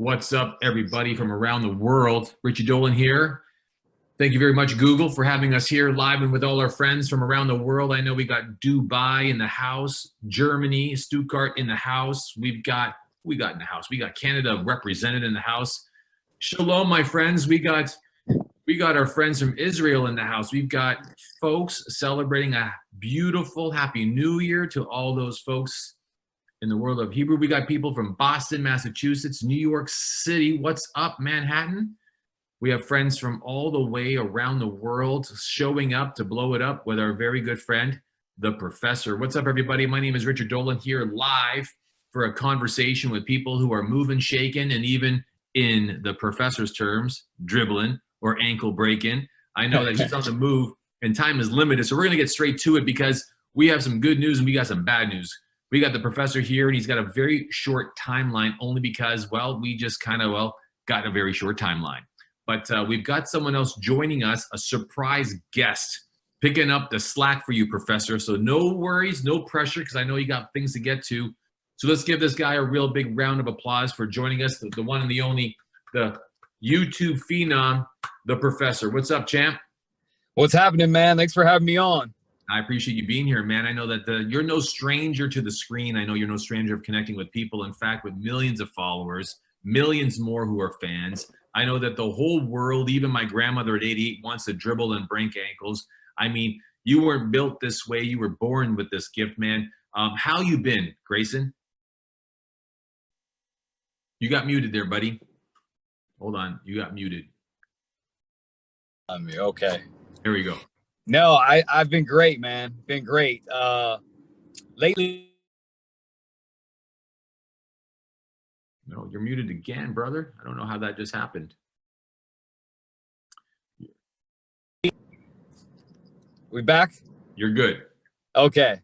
What's up, everybody from around the world? Richie Dolan here. Thank you very much, Google, for having us here live and with all our friends from around the world. I know we got Dubai in the house, Germany, Stuttgart in the house. We got in the house. We got Canada represented in the house. Shalom, my friends. We got our friends from Israel in the house. We've got folks celebrating a beautiful Happy New Year to all those folks in the world of Hebrew. We got people from Boston, Massachusetts, New York City. What's up, Manhattan? We have friends from all the way around the world showing up to blow it up with our very good friend, the Professor. What's up, everybody? My name is Richard Dolan here live for a conversation with people who are moving, shaking, and even in the Professor's terms, dribbling or ankle breaking. I know that he's on the move and time is limited, so we're going to get straight to it because we have some good news and we got some bad news. We got the Professor here, and he's got a very short timeline only because, well, we just kind of, got a very short timeline. But we've got someone else joining us, a surprise guest, picking up the slack for you, Professor. So no worries, no pressure, because I know you got things to get to. So let's give this guy a real big round of applause for joining us, the one and the only, the YouTube phenom, the Professor. What's up, champ? What's happening, man? Thanks for having me on. I appreciate you being here, man. I know that you're no stranger to the screen. I know you're no stranger of connecting with people. In fact, with millions of followers, millions more who are fans. I know that the whole world, even my grandmother at 88, wants to dribble and break ankles. I mean, you weren't built this way. You were born with this gift, man. How you been, Grayson? You got muted there, buddy. Hold on. You got muted. Okay. There we go. No, I've been great, man. Been great. Lately. No, you're muted again, brother. I don't know how that just happened. We back? You're good. Okay.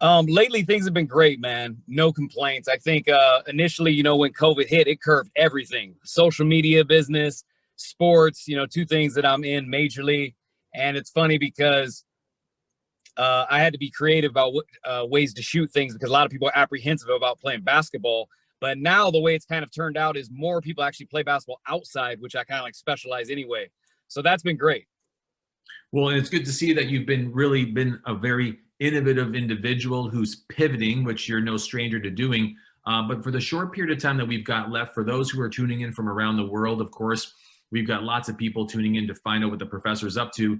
Lately things have been great, man. No complaints. I think initially, when COVID hit, it curved everything. Social media, business, sports, two things that I'm in majorly. And it's funny because I had to be creative about ways to shoot things because a lot of people are apprehensive about playing basketball. But now the way it's kind of turned out is more people actually play basketball outside, which I kind of like specialize anyway. So that's been great. Well, and it's good to see that you've really been a very innovative individual who's pivoting, which you're no stranger to doing. But for the short period of time that we've got left, for those who are tuning in from around the world, of course, we've got lots of people tuning in to find out what the Professor's up to.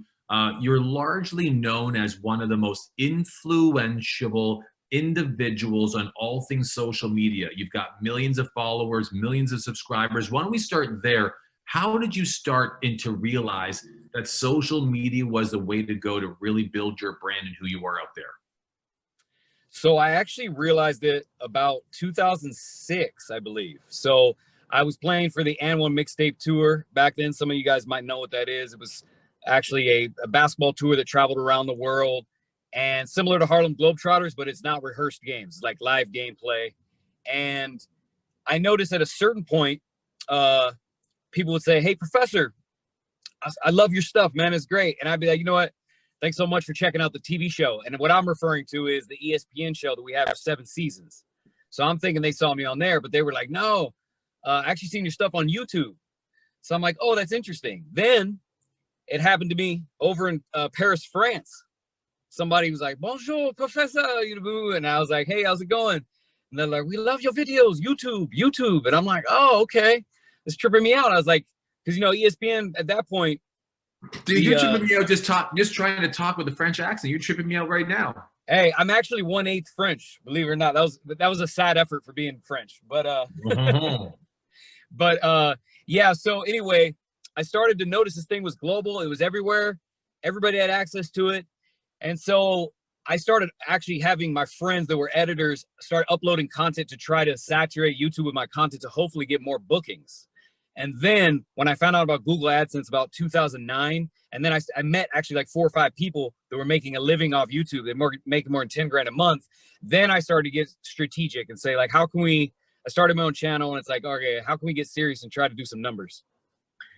You're largely known as one of the most influential individuals on all things social media. You've got millions of followers, millions of subscribers. Why don't we start there? How did you start to realize that social media was the way to go to really build your brand and who you are out there? So I actually realized it about 2006, I believe. So I was playing for the And One Mixtape Tour back then. Some of you guys might know what that is. It was actually a basketball tour that traveled around the world, and similar to Harlem Globetrotters, but it's not rehearsed games. It's like live gameplay. And I noticed at a certain point, people would say, "Hey, Professor, I love your stuff, man. It's great." And I'd be like, "You know what? Thanks so much for checking out the TV show." And what I'm referring to is the ESPN show that we have for 7 seasons. So I'm thinking they saw me on there, but they were like, "No, I actually seen your stuff on YouTube." So I'm like, "Oh, that's interesting." Then it happened to me over in Paris, France. Somebody was like, "Bonjour, Professor," and I was like, "Hey, how's it going?" And they're like, "We love your videos, YouTube." And I'm like, "Oh, okay." It's tripping me out. I was like, because ESPN at that point. Dude, you're tripping me out just trying to talk with a French accent. You're tripping me out right now. Hey, I'm actually 1/8 French, believe it or not. That was a sad effort for being French, but yeah. So anyway, I started to notice this thing was global. It was everywhere. Everybody had access to it. And so I started actually having my friends that were editors start uploading content to try to saturate YouTube with my content to hopefully get more bookings. And then when I found out about Google AdSense about 2009, and then I met actually like 4 or 5 people that were making a living off YouTube. They're making more than 10 grand a month. Then I started to get strategic and say, like, I started my own channel, and it's like, okay, how can we get serious and try to do some numbers?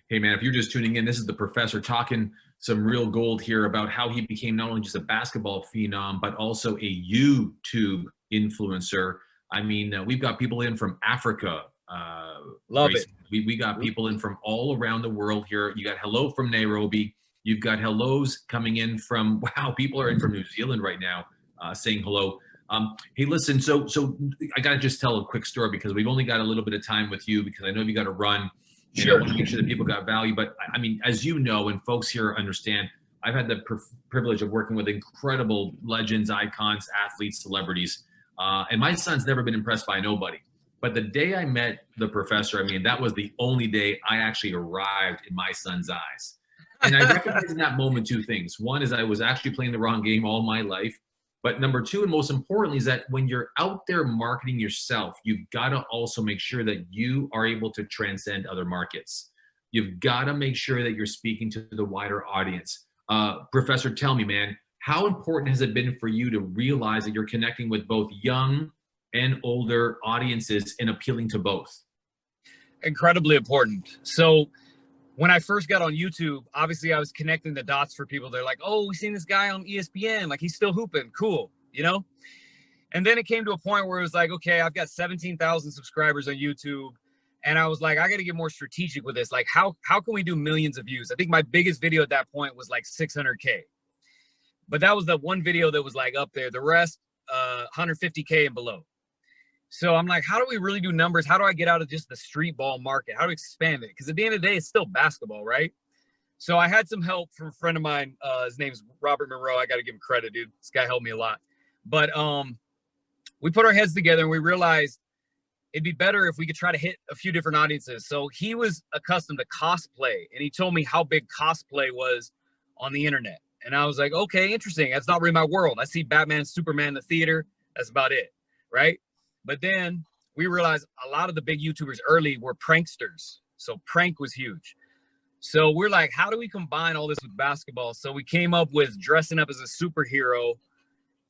Hey, man, if you're just tuning in, this is the Professor talking some real gold here about how he became not only just a basketball phenom, but also a YouTube influencer. I mean, we've got people in from Africa, Love Grayson. it. We got people in from all around the world here. You got hello from Nairobi. You've got hellos coming in from, wow, people are in from New Zealand right now saying hello. Hey, listen, so I got to just tell a quick story because we've only got a little bit of time with you because I know you got to run. And Sure. I want to make sure that people got value. But I mean, as you know, and folks here understand, I've had the privilege of working with incredible legends, icons, athletes, celebrities. And my son's never been impressed by nobody. But the day I met the professor, I mean, that was the only day I actually arrived in my son's eyes. And I recognized in that moment two things. One is I was actually playing the wrong game all my life. But number two, and most importantly, is that when you're out there marketing yourself, you've got to also make sure that you are able to transcend other markets. You've got to make sure that you're speaking to the wider audience. Professor, tell me, man, how important has it been for you to realize that you're connecting with both young and older audiences and appealing to both? Incredibly important. So when I first got on YouTube, obviously I was connecting the dots for people. They're like, oh, we seen this guy on ESPN. Like, he's still hooping. Cool. You know? And then it came to a point where it was like, okay, I've got 17,000 subscribers on YouTube. And I was like, I got to get more strategic with this. Like, how can we do millions of views? I think my biggest video at that point was like 600K. But that was the one video that was like up there. The rest, 150K and below. So I'm like, how do we really do numbers? How do I get out of just the street ball market? How to expand it? Because at the end of the day, it's still basketball, right? So I had some help from a friend of mine. His name's Robert Monroe. I got to give him credit, dude. This guy helped me a lot. But we put our heads together and we realized it'd be better if we could try to hit a few different audiences. So he was accustomed to cosplay, and he told me how big cosplay was on the internet. And I was like, okay, interesting. That's not really my world. I see Batman, Superman in the theater. That's about it, right? But then we realized a lot of the big YouTubers early were pranksters. So prank was huge. So we're like, how do we combine all this with basketball? So we came up with dressing up as a superhero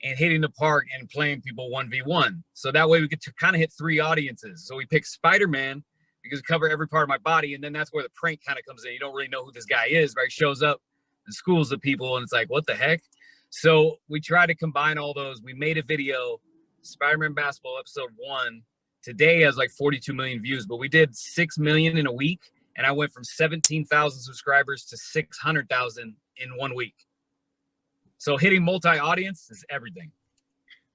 and hitting the park and playing people 1v1. So that way we could kind of hit three audiences. So we picked Spider-Man because it covered every part of my body. And then that's where the prank kind of comes in. You don't really know who this guy is, right? He shows up in schools of people and it's like, what the heck? So we tried to combine all those. We made a video, Spider-Man Basketball episode 1 today has like 42 million views, but we did 6 million in a week, and I went from 17,000 subscribers to 600,000 in 1 week. So hitting multi-audience is everything.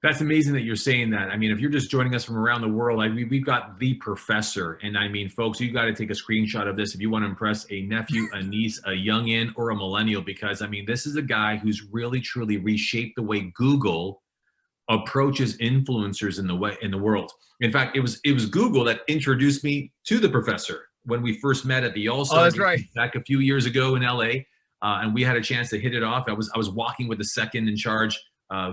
That's amazing that you're saying that. I mean, if you're just joining us from around the world, we've got the professor. And I mean, folks, you got to take a screenshot of this if you want to impress a nephew, a niece, a youngin, or a millennial, because I mean, this is a guy who's really, truly reshaped the way Google approaches influencers in the world. In fact, it was Google that introduced me to the professor when we first met at the All-Star. Oh, that's right. Back a few years ago in LA, and we had a chance to hit it off. I was walking with the second in charge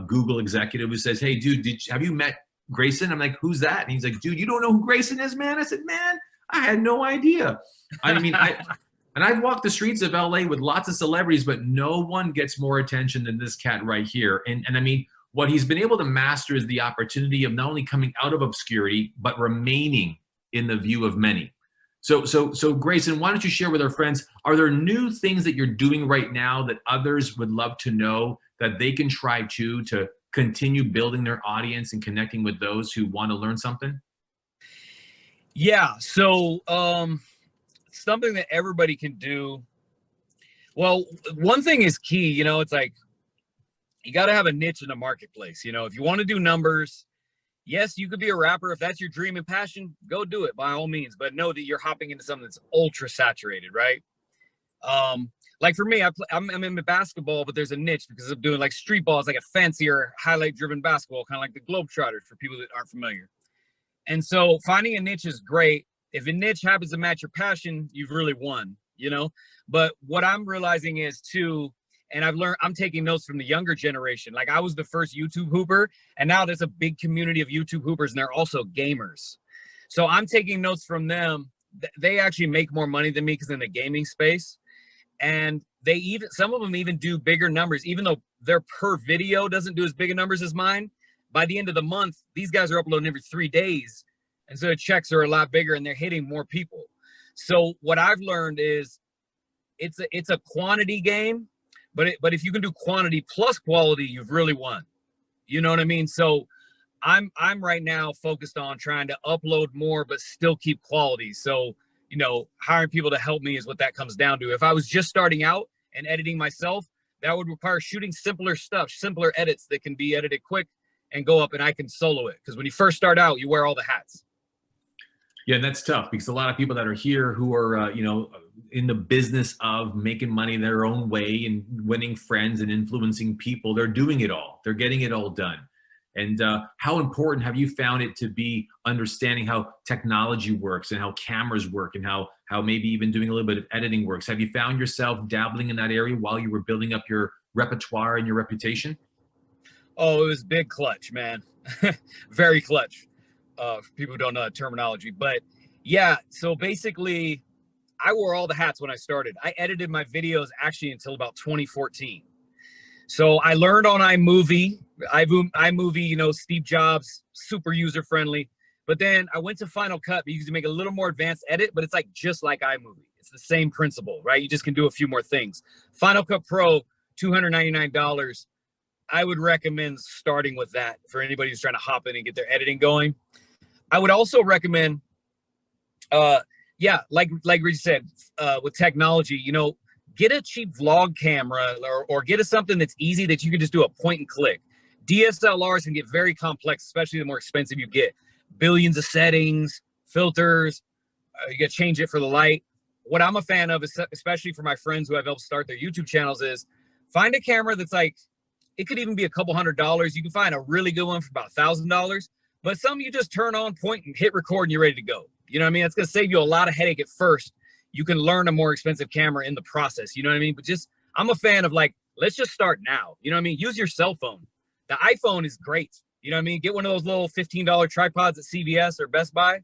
Google executive who says, "Hey, dude, have you met Grayson?" I'm like, "Who's that?" And he's like, "Dude, you don't know who Grayson is, man?" I said, "Man, I had no idea." I mean, I've walked the streets of LA with lots of celebrities, but no one gets more attention than this cat right here. And I mean, what he's been able to master is the opportunity of not only coming out of obscurity, but remaining in the view of many. So Grayson, why don't you share with our friends, are there new things that you're doing right now that others would love to know that they can try to continue building their audience and connecting with those who want to learn something? Yeah. So something that everybody can do. Well, one thing is key, you know, it's like, you got to have a niche in the marketplace. You know, if you want to do numbers, yes, you could be a rapper. If that's your dream and passion, go do it by all means. But know that you're hopping into something that's ultra saturated, right? Like for me, I'm in basketball, but there's a niche because I'm doing like street ball. It's like a fancier highlight driven basketball, kind of like the Globetrotters for people that aren't familiar. And so finding a niche is great. If a niche happens to match your passion, you've really won, you know? But what I'm realizing is too, and I'm taking notes from the younger generation. Like I was the first YouTube hooper, and now there's a big community of YouTube hoopers, and they're also gamers. So I'm taking notes from them. They actually make more money than me because in the gaming space, and some of them even do bigger numbers, even though their per video doesn't do as big a numbers as mine. By the end of the month, these guys are uploading every 3 days, and so the checks are a lot bigger, and they're hitting more people. So what I've learned is it's a quantity game. But if you can do quantity plus quality, you've really won. You know what I mean? So I'm right now focused on trying to upload more, but still keep quality. So, you know, hiring people to help me is what that comes down to. If I was just starting out and editing myself, that would require shooting simpler stuff, simpler edits that can be edited quick and go up, and I can solo it. Because when you first start out, you wear all the hats. Yeah, and that's tough because a lot of people that are here who are, in the business of making money their own way and winning friends and influencing people, they're doing it all. They're getting it all done. And how important have you found it to be understanding how technology works and how cameras work and how maybe even doing a little bit of editing works? Have you found yourself dabbling in that area while you were building up your repertoire and your reputation? Oh, it was big clutch, man. Very clutch. For people who don't know that terminology. But yeah, so basically, I wore all the hats when I started. I edited my videos actually until about 2014. So I learned on iMovie. iMovie, Steve Jobs, super user friendly. But then I went to Final Cut because you can make a little more advanced edit, but it's like just like iMovie. It's the same principle, right? You just can do a few more things. Final Cut Pro, $299. I would recommend starting with that for anybody who's trying to hop in and get their editing going. I would also recommend, like Rich said, with technology, get a cheap vlog camera or get something that's easy that you can just do a point and click. DSLRs can get very complex, especially the more expensive you get. Billions of settings, filters, you got to change it for the light. What I'm a fan of, especially for my friends who I've helped start their YouTube channels, is find a camera that's like, it could even be a couple $100s. You can find a really good one for about $1,000. But some you just turn on, point, and hit record, and you're ready to go. You know what I mean? It's going to save you a lot of headache at first. You can learn a more expensive camera in the process. You know what I mean? But I'm a fan of let's just start now. You know what I mean? Use your cell phone. The iPhone is great. You know what I mean? Get one of those little $15 tripods at CVS or Best Buy.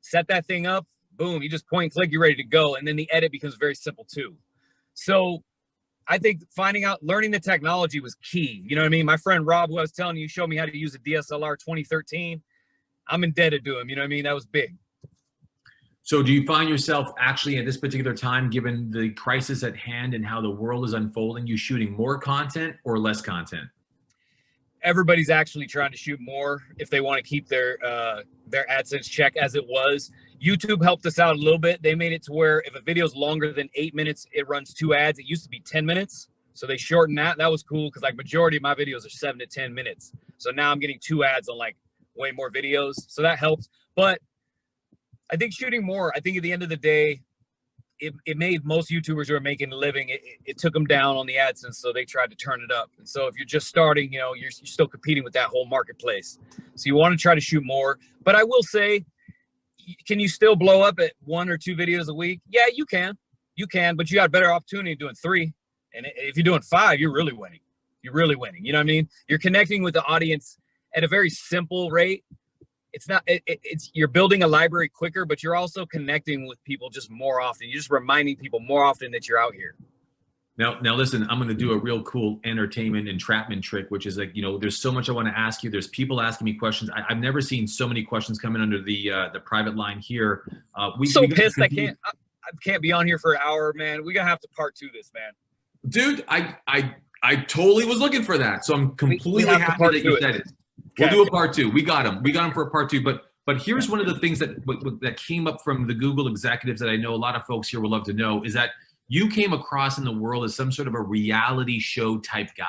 Set that thing up. Boom. You just point and click. You're ready to go. And then the edit becomes very simple too. So I think learning the technology was key. You know what I mean? My friend Rob, who I was telling you, showed me how to use a DSLR 2013. I'm indebted to him. You know what I mean? That was big. So do you find yourself actually at this particular time, given the crisis at hand and how the world is unfolding, you shooting more content or less content? Everybody's actually trying to shoot more if they want to keep their AdSense check as it was. YouTube helped us out a little bit. They made it to where if a video is longer than 8 minutes, it runs 2 ads. It used to be 10 minutes. So they shortened that. That was cool because majority of my videos are 7 to 10 minutes. So now I'm getting 2 ads on way more videos. So that helps. But I think shooting more, I think at the end of the day, it made most YouTubers who are making a living, it took them down on the AdSense, so they tried to turn it up. And so if you're just starting, you're still competing with that whole marketplace. So you want to try to shoot more. But I will say, can you still blow up at 1 or 2 videos a week? Yeah, you can. You can, but you got a better opportunity doing 3. And if you're doing 5, you're really winning. You're really winning. You know what I mean? You're connecting with the audience at a very simple rate. You're building a library quicker, but you're also connecting with people just more often. You're just reminding people more often that you're out here. Now listen, I'm going to do a real cool entertainment entrapment trick, which is there's so much I want to ask you. There's people asking me questions. I've never seen so many questions coming under the private line here. Pissed I can't be on here for an hour, man. We're going to have to part 2 this, man. Dude, I totally was looking for that. So I'm completely happy that you said it. Okay. We'll do a part 2. We got him for a part 2. But here's one of the things that came up from the Google executives that I know a lot of folks here would love to know is that you came across in the world as some sort of a reality show type guy.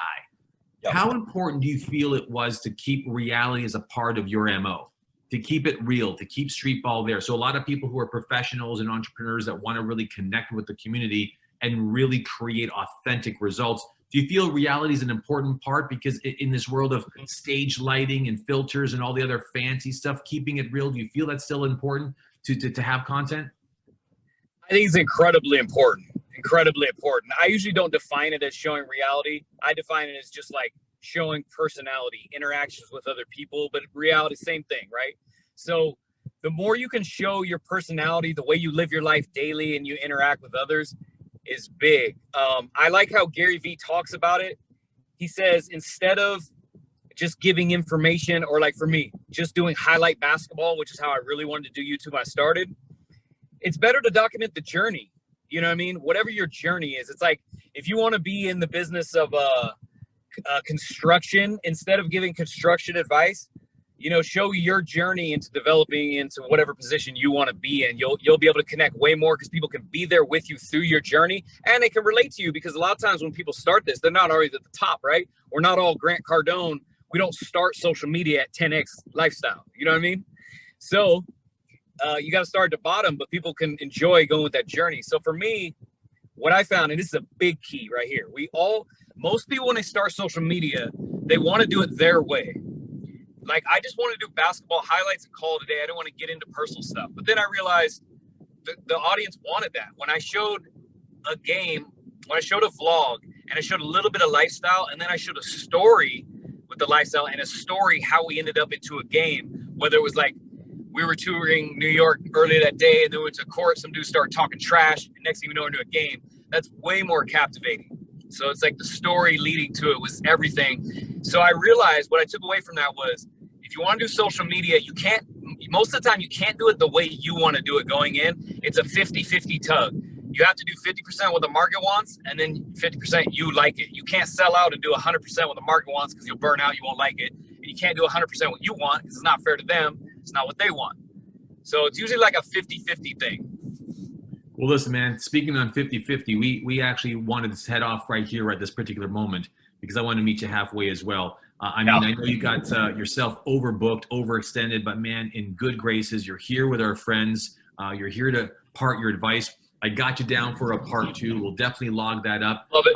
Yep. How important do you feel it was to keep reality as a part of your MO, to keep it real, to keep street ball there? So a lot of people who are professionals and entrepreneurs that want to really connect with the community and really create authentic results. Do you feel reality is an important part? Because in this world of stage lighting and filters and all the other fancy stuff, keeping it real, do you feel that's still important to have content? I think it's incredibly important. Incredibly important. I usually don't define it as showing reality. I define it as just showing personality, interactions with other people, but reality, same thing, right? So the more you can show your personality, the way you live your life daily and you interact with others, is big. I like how Gary Vee talks about it. He says, instead of just giving information or for me, just doing highlight basketball, which is how I really wanted to do YouTube when I started, it's better to document the journey. You know what I mean? Whatever your journey is, it's if you want to be in the business of construction, instead of giving construction advice, show your journey into developing into whatever position you want to be in. You'll be able to connect way more because people can be there with you through your journey, and they can relate to you, because a lot of times when people start this, they're not always at the top, right? We're not all Grant Cardone. We don't start social media at 10x lifestyle. You know what I mean? So you got to start at the bottom, but people can enjoy going with that journey. So for me, what I found, and this is a big key right here, most people, when they start social media, they want to do it their way. Like, I just want to do basketball highlights and call it a day. I don't want to get into personal stuff. But then I realized the audience wanted that. When I showed a game, when I showed a vlog, and I showed a little bit of lifestyle, and then I showed a story with the lifestyle and a story how we ended up into a game, whether it was like we were touring New York earlier that day, and then we went to court, some dude started talking trash, and next thing you know, we're into a game. That's way more captivating. So it's like the story leading to it was everything. So I realized what I took away from that was, if you want to do social media, most of the time you can't do it the way you want to do it going in. It's a 50-50 tug. You have to do 50% what the market wants, and then 50% you like it. You can't sell out and do 100% what the market wants, because you'll burn out, you won't like it. And you can't do 100% what you want, because it's not fair to them. It's not what they want. So it's usually like a 50-50 thing. Well, listen, man, speaking on 50-50, we actually wanted to head off right here at this particular moment, because I want to meet you halfway as well. I know you got yourself overbooked, overextended, but man, in good graces. You're here with our friends. You're here to part your advice. I got you down for a part 2. We'll definitely log that up. Love it.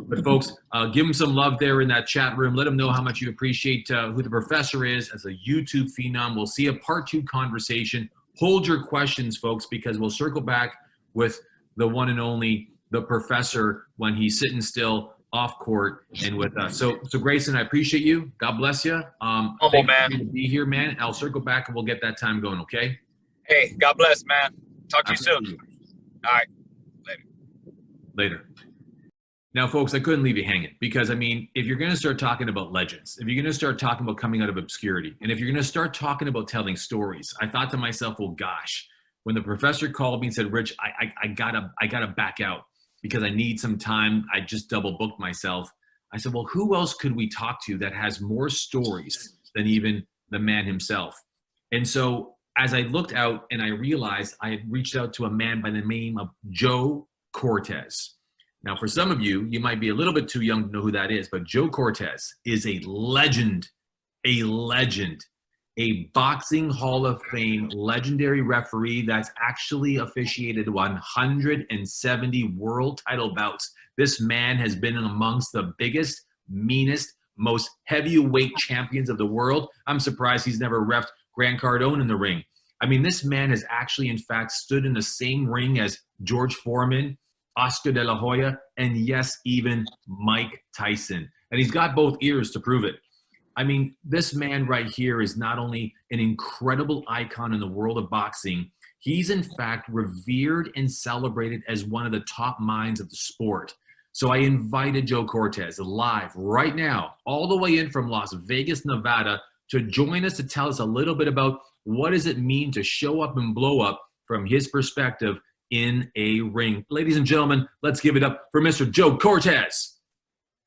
But folks, give them some love there in that chat room. Let them know how much you appreciate who the professor is as a YouTube phenom. We'll see a part 2 conversation. Hold your questions, folks, because we'll circle back with the one and only, the professor, when he's sitting still off court and with us. So Grayson, I appreciate you. God bless you. Man. You to be here, man. I'll circle back and we'll get that time going, okay? Hey, God bless, man. Talk to you soon. All right. Later. Now, folks, I couldn't leave you hanging, because, I mean, if you're going to start talking about legends, if you're going to start talking about coming out of obscurity, and if you're going to start talking about telling stories, I thought to myself, well, gosh, when the professor called me and said, Rich, I gotta back out because I need some time. I just double booked myself. I said, well, who else could we talk to that has more stories than even the man himself? And so as I looked out and I realized I had reached out to a man by the name of Joe Cortez. Now, for some of you, you might be a little bit too young to know who that is, but Joe Cortez is a legend, a boxing Hall of Fame legendary referee that's actually officiated 170 world title bouts. This man has been amongst the biggest, meanest, most heavyweight champions of the world. I'm surprised he's never reffed Grant Cardone in the ring. I mean, this man has actually, in fact, stood in the same ring as George Foreman, Oscar De La Hoya, and yes, even Mike Tyson. And he's got both ears to prove it. I mean, this man right here is not only an incredible icon in the world of boxing, he's in fact revered and celebrated as one of the top minds of the sport. So I invited Joe Cortez live right now, all the way in from Las Vegas, Nevada, to join us to tell us a little bit about what does it mean to show up and blow up from his perspective in a ring. Ladies and gentlemen, let's give it up for Mr. Joe Cortez.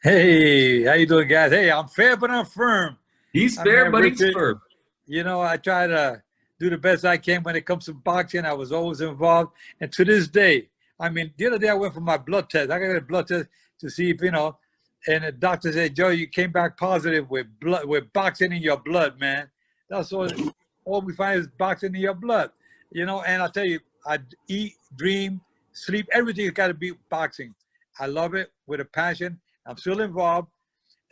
Hey, how you doing, guys? Hey, I'm fair, but I'm firm. He's fair, but he's firm. You know, I try to do the best I can when it comes to boxing. I was always involved. And to this day, I mean, the other day I went for my blood test. I got a blood test to see if, and the doctor said, Joe, you came back positive with boxing in your blood, man. That's all we find is boxing in your blood. And I tell you, I eat, dream, sleep, everything has got to be boxing. I love it with a passion. I'm still involved,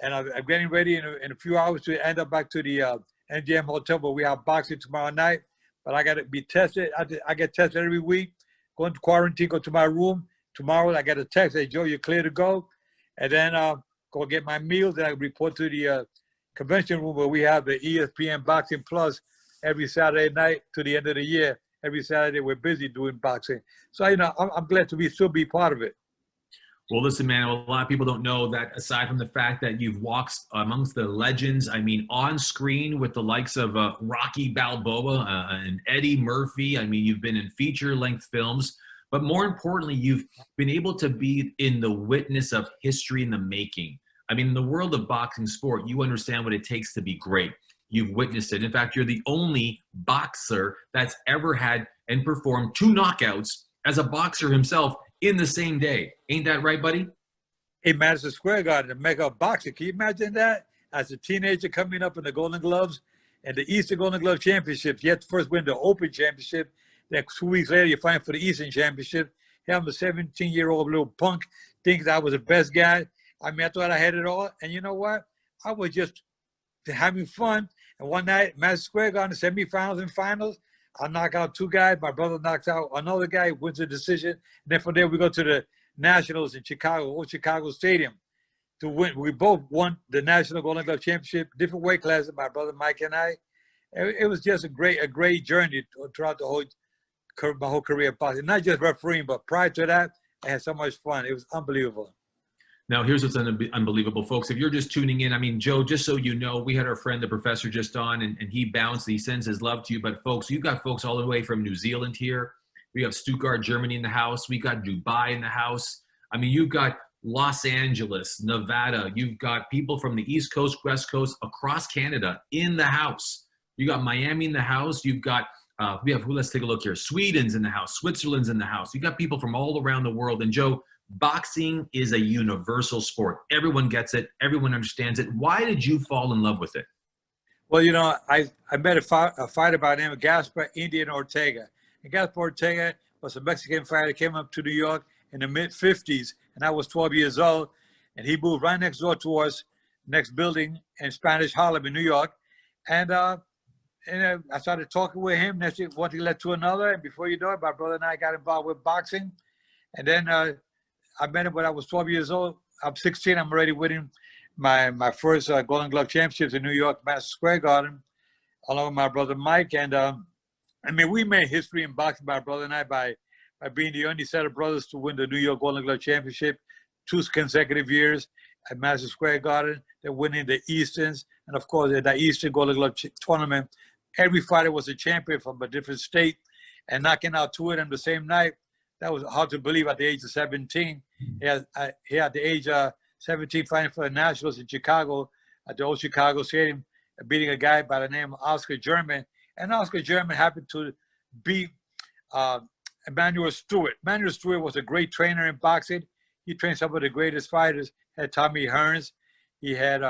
and I'm getting ready in a few hours to end up back to the MGM Hotel, where we have boxing tomorrow night. But I got to be tested. I get tested every week. Go into quarantine, go to my room. Tomorrow I get a text, hey, Joe, you're clear to go. And then go get my meals, and I report to the convention room where we have the ESPN Boxing Plus every Saturday night to the end of the year. Every Saturday we're busy doing boxing. So, I'm glad to still be part of it. Well, listen, man, a lot of people don't know that aside from the fact that you've walked amongst the legends, I mean, on screen with the likes of Rocky Balboa and Eddie Murphy. I mean, you've been in feature-length films, but more importantly, you've been able to be in the witness of history in the making. I mean, in the world of boxing sport, you understand what it takes to be great. you've witnessed it. In fact, you're the only boxer that's ever had and performed 2 knockouts as a boxer himself in the same day. Ain't that right, buddy? In Madison Square Garden, the mega boxing. Can you imagine that? As a teenager coming up in the Golden Gloves and the Eastern Golden Glove Championships, you had to first win the Open Championship. Then 2 weeks later, you fight for the Eastern Championship. Here I'm a 17-year-old little punk, thinks I was the best guy. I mean, I thought I had it all. And you know what? I was just having fun. And one night, Madison Square Garden, semifinals and finals, I knock out 2 guys. My brother knocks out another guy, wins the decision. And then from there, we go to the Nationals in Chicago, old Chicago Stadium, to win. We both won the National Golden Glove Championship, different weight classes, my brother Mike and I. It was just a great journey throughout my whole career of boxing. Not just refereeing, but prior to that, I had so much fun. It was unbelievable. Now, here's what's unbelievable, folks. If you're just tuning in, I mean, Joe, just so you know, we had our friend, the professor, just on, and he bounced. He sends his love to you. But, folks, you've got folks all the way from New Zealand here. We have Stuttgart, Germany in the house. We got Dubai in the house. I mean, you've got Los Angeles, Nevada. You've got people from the East Coast, West Coast, across Canada in the house. You got Miami in the house. You've got, let's take a look here. Sweden's in the house. Switzerland's in the house. You got people from all around the world. And, Joe, boxing is a universal sport. Everyone gets it. Everyone understands it. Why did you fall in love with it? Well, you know, I met a fighter by the name of Gaspar Indian Ortega. And Gaspar Ortega was a Mexican fighter, came up to New York in the mid-50s, and I was 12 years old. And he moved right next door to us, next building in Spanish Harlem in New York. And I started talking with him. Next thing, one thing led to another. And before you know it, my brother and I got involved with boxing. And then I met him when I was 12 years old. I'm 16. I'm already winning my first Golden Glove Championships in New York, Madison Square Garden, along with my brother Mike. And I mean, we made history in boxing, my brother and I, by being the only set of brothers to win the New York Golden Glove Championship 2 consecutive years at Madison Square Garden. They're winning the Easterns. And of course, at the Eastern Golden Glove tournament, every fighter was a champion from a different state, and knocking out 2 of them the same night. That was hard to believe at the age of 17. He had the age of 17 fighting for the Nationals in Chicago at the old Chicago Stadium, beating a guy by the name of Oscar German. And Oscar German happened to beat Emanuel Stewart. Emanuel Stewart was a great trainer in boxing. He trained some of the greatest fighters. He had Tommy Hearns. He had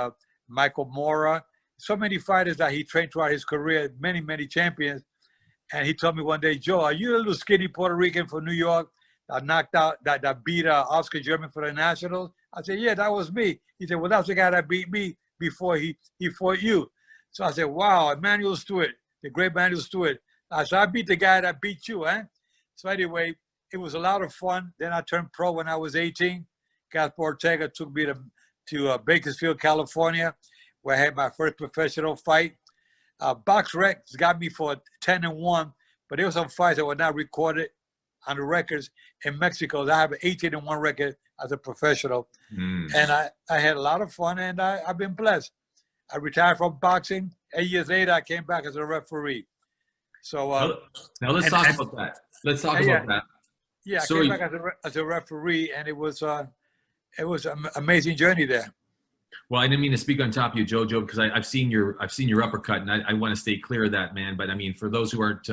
Michael Mora. So many fighters that he trained throughout his career, many, many champions. And he told me one day, Joe, are you a little skinny Puerto Rican from New York that knocked out, that beat Oscar German for the Nationals? I said, yeah, that was me. He said, well, that's the guy that beat me before he fought you. So I said, wow, Emanuel Stewart, the great Emanuel Stewart. I said, I beat the guy that beat you, eh? So anyway, it was a lot of fun. Then I turned pro when I was 18. Gaspar Ortega took me to Bakersfield, California, where I had my first professional fight. BoxRec got me for 10-1, but there were some fights that were not recorded on the records in Mexico. I have an 18-1 record as a professional. And I had a lot of fun, and I've been blessed. I retired from boxing. 8 years later, I came back as a referee. So now let's talk about that. Let's talk about that. Yeah, I came back as a referee, and it was an amazing journey there. Well, I didn't mean to speak on top of you, Jojo, because I've seen your uppercut, and I want to stay clear of that, man. But I mean, for those who aren't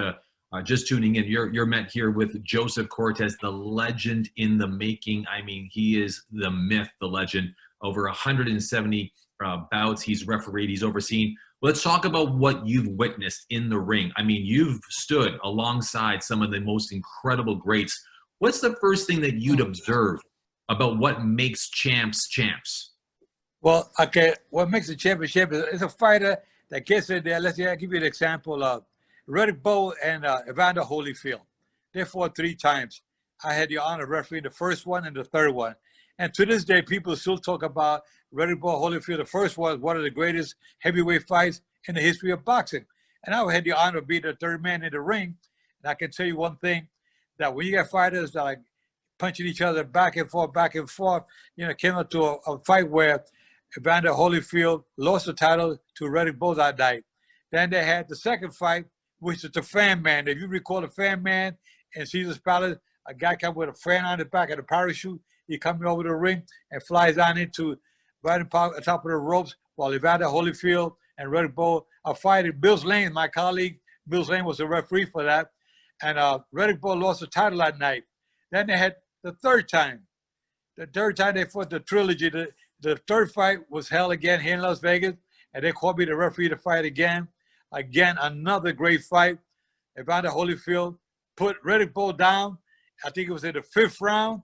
just tuning in, you're met here with Joseph Cortez, the legend in the making. I mean, he is the myth, the legend. Over 170 bouts he's refereed, he's overseen. Let's talk about what you've witnessed in the ring. I mean, you've stood alongside some of the most incredible greats. What's the first thing that you'd observe about what makes champs champs? Well, okay, what makes a championship is a fighter that gets in there. Let's say, I'll give you an example of Riddick Bowe and Evander Holyfield. They fought 3 times. I had the honor of refereeing the first one and the third one. And to this day, people still talk about Riddick Bowe, Holyfield. The first one was one of the greatest heavyweight fights in the history of boxing. And I had the honor of being the third man in the ring. And I can tell you one thing, that when you got fighters that are punching each other back and forth, you know, came up to a fight where Evander Holyfield lost the title to Riddick Bowe that night. Then they had the second fight, which is the Fan Man. If you recall the Fan Man in Caesar's Palace, a guy come with a fan on the back of the parachute. He comes over the ring and flies on into right on top of the ropes while Evander Holyfield and Riddick Bowe are fighting. Bill Lane, my colleague, Bill Lane was the referee for that. And Riddick Bowe lost the title that night. Then they had the third time. The third time they fought the trilogy. The third fight was held again here in Las Vegas, and they called me the referee to fight again. Again, another great fight. Evander Holyfield put Riddick Bowe down. I think it was in the 5th round.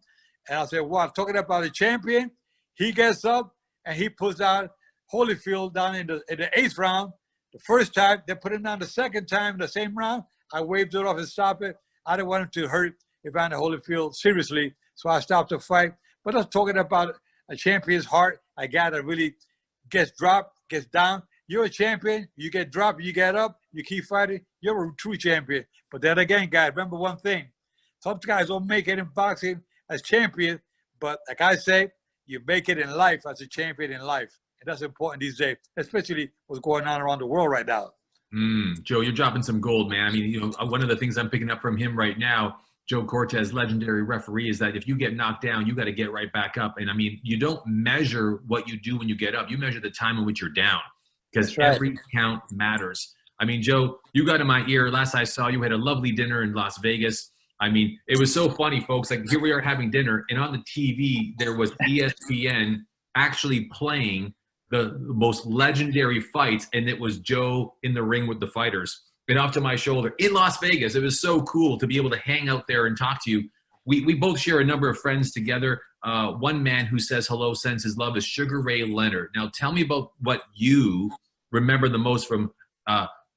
And I said, wow, talking about the champion. He gets up and he puts out Holyfield down in the 8th round. The first time, they put him down the second time in the same round. I waved it off and stopped it. I didn't want him to hurt Evander Holyfield seriously, so I stopped the fight. But I was talking about a champion's heart, a guy that really gets dropped, gets down. You're a champion. You get dropped, you get up, you keep fighting. You're a true champion. But then again, guys, remember one thing. Some guys don't make it in boxing as champion, but like I say, you make it in life as a champion in life. And that's important these days, especially what's going on around the world right now. Joe, you're dropping some gold, man. I mean, one of the things I'm picking up from him right now, Joe Cortez, legendary referee, is that if you get knocked down, you got to get right back up. And I mean, you don't measure what you do when you get up. You measure the time in which you're down, because every count matters. I mean, Joe, you got in my ear. Last I saw you had a lovely dinner in Las Vegas. I mean, it was so funny, folks. Like, here we are having dinner, and on the TV, there was ESPN actually playing the most legendary fights, and it was Joe in the ring with the fighters and off to my shoulder in Las Vegas. It was so cool to be able to hang out there and talk to you. We both share a number of friends together. One man who says hello, sends his love, is Sugar Ray Leonard. Now, tell me about what you remember the most from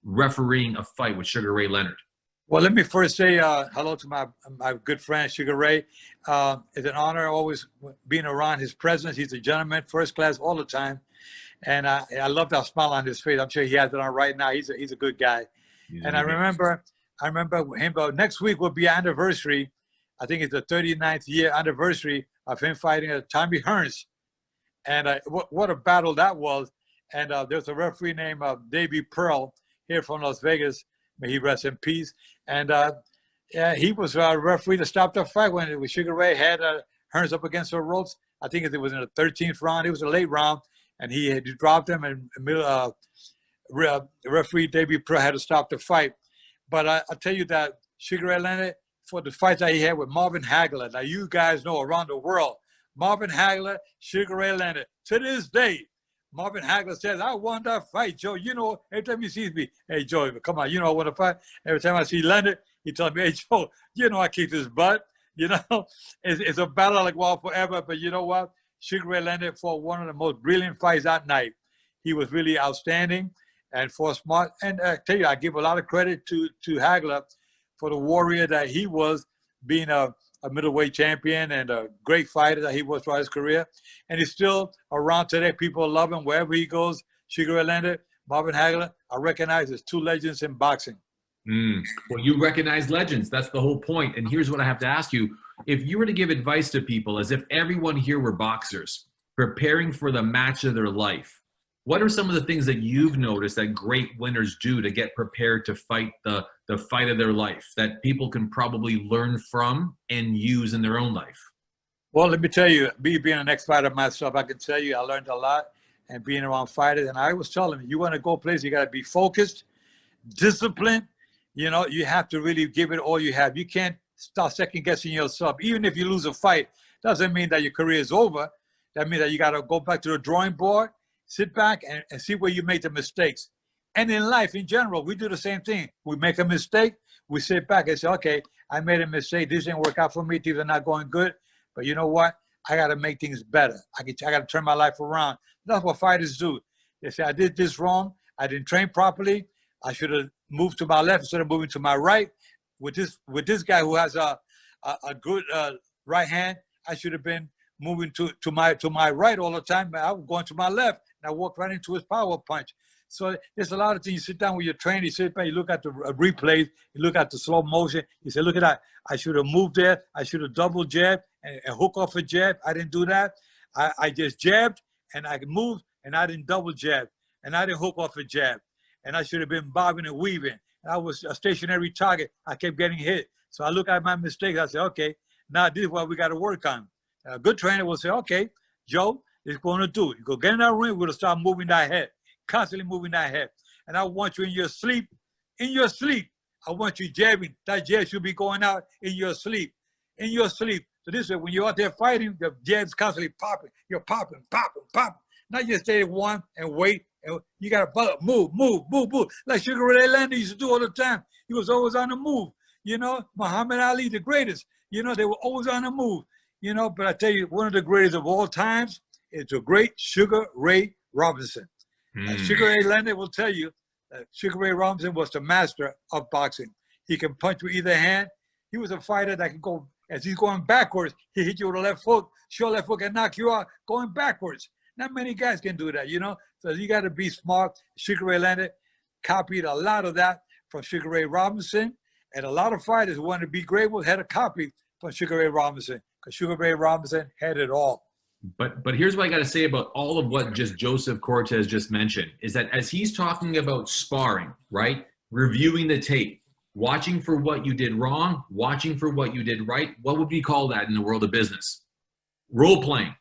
refereeing a fight with Sugar Ray Leonard. Well, let me first say hello to my good friend, Sugar Ray. It's an honor always being around his presence. He's a gentleman, first class all the time. And I love that smile on his face. I'm sure he has it on right now. He's a good guy. Yeah, and I remember him, next week will be anniversary. I think it's the 39th year anniversary of him fighting Tommy Hearns. And what a battle that was. And there's a referee named Davey Pearl here from Las Vegas. May he rest in peace. And he was a referee to stop the fight when Sugar Ray had Hearns up against the ropes. I think it was in the 13th round. It was a late round. And he had dropped him, and referee Davey Pearl had to stop the fight. But I'll tell you that Sugar Ray Leonard, for the fights that he had with Marvin Hagler, now you guys know around the world, Marvin Hagler, Sugar Ray Leonard, to this day, Marvin Hagler says, I won that fight, Joe. You know, every time he sees me, hey, Joe, come on, you know I want to fight. Every time I see Leonard, he tells me, hey, Joe, you know I kicked his butt. You know, it's a battle like wild forever, but you know what? Sugar Ray Leonard fought one of the most brilliant fights that night. He was really outstanding and fought smart. And I tell you, I give a lot of credit to Hagler for the warrior that he was, being a middleweight champion and a great fighter that he was throughout his career. And he's still around today. People love him wherever he goes. Sugar Ray Leonard, Marvin Hagler, I recognize as two legends in boxing. Well, you recognize legends. That's the whole point. And here's what I have to ask you. If you were to give advice to people, as if everyone here were boxers preparing for the match of their life, what are some of the things that you've noticed that great winners do to get prepared to fight the fight of their life that people can probably learn from and use in their own life? Well, let me tell you, being an ex-fighter myself, I can tell you I learned a lot and being around fighters. And I always tell them, you want to go places, you got to be focused, disciplined. You know, you have to really give it all you have. You can't start second-guessing yourself. Even if you lose a fight, doesn't mean that your career is over. That means that you got to go back to the drawing board, sit back and see where you made the mistakes. And in life, in general, we do the same thing. We make a mistake, we sit back and say, okay, I made a mistake. This didn't work out for me. Things are not going good. But you know what? I got to make things better. I got to turn my life around. That's what fighters do. They say, I did this wrong. I didn't train properly. I should have moved to my left instead of moving to my right. With this guy who has a good right hand, I should have been moving to my right all the time. I was going to my left, and I walked right into his power punch. So there's a lot of things. You sit down with your trainer, you sit back, you look at the replays, you look at the slow motion. You say, look at that. I should have moved there. I should have double jabbed and hook off a jab. I didn't do that. I just jabbed, and I moved, and I didn't double jab, and I didn't hook off a jab. And I should have been bobbing and weaving. And I was a stationary target. I kept getting hit. So I look at my mistakes. I say, okay, now this is what we got to work on. A good trainer will say, okay, Joe, this is what we're going to do. You go get in that ring, we're going to start moving that head. constantly moving that head. And I want you in your sleep, I want you jabbing. That jab should be going out in your sleep. So this way, when you're out there fighting, the jab's constantly popping. You're popping. Not just stay one and wait. And you got to move. Like Sugar Ray Leonard used to do all the time. He was always on the move. You know, Muhammad Ali, the greatest. You know, they were always on the move. You know, but I tell you, one of the greatest of all times is the great Sugar Ray Robinson. And Sugar Ray Leonard will tell you that Sugar Ray Robinson was the master of boxing. He can punch with either hand. He was a fighter that could go, as he's going backwards, he hit you with a left hook, sure left hook and knock you out going backwards. Not many guys can do that, you know? So you got to be smart. Sugar Ray Leonard copied a lot of that from Sugar Ray Robinson. And a lot of fighters who wanted to be great had a copy from Sugar Ray Robinson, because Sugar Ray Robinson had it all. But here's what I got to say about all of what just Joseph Cortez just mentioned, is that as he's talking about sparring, right, reviewing the tape, watching for what you did wrong, watching for what you did right, what would we call that in the world of business? Role-playing,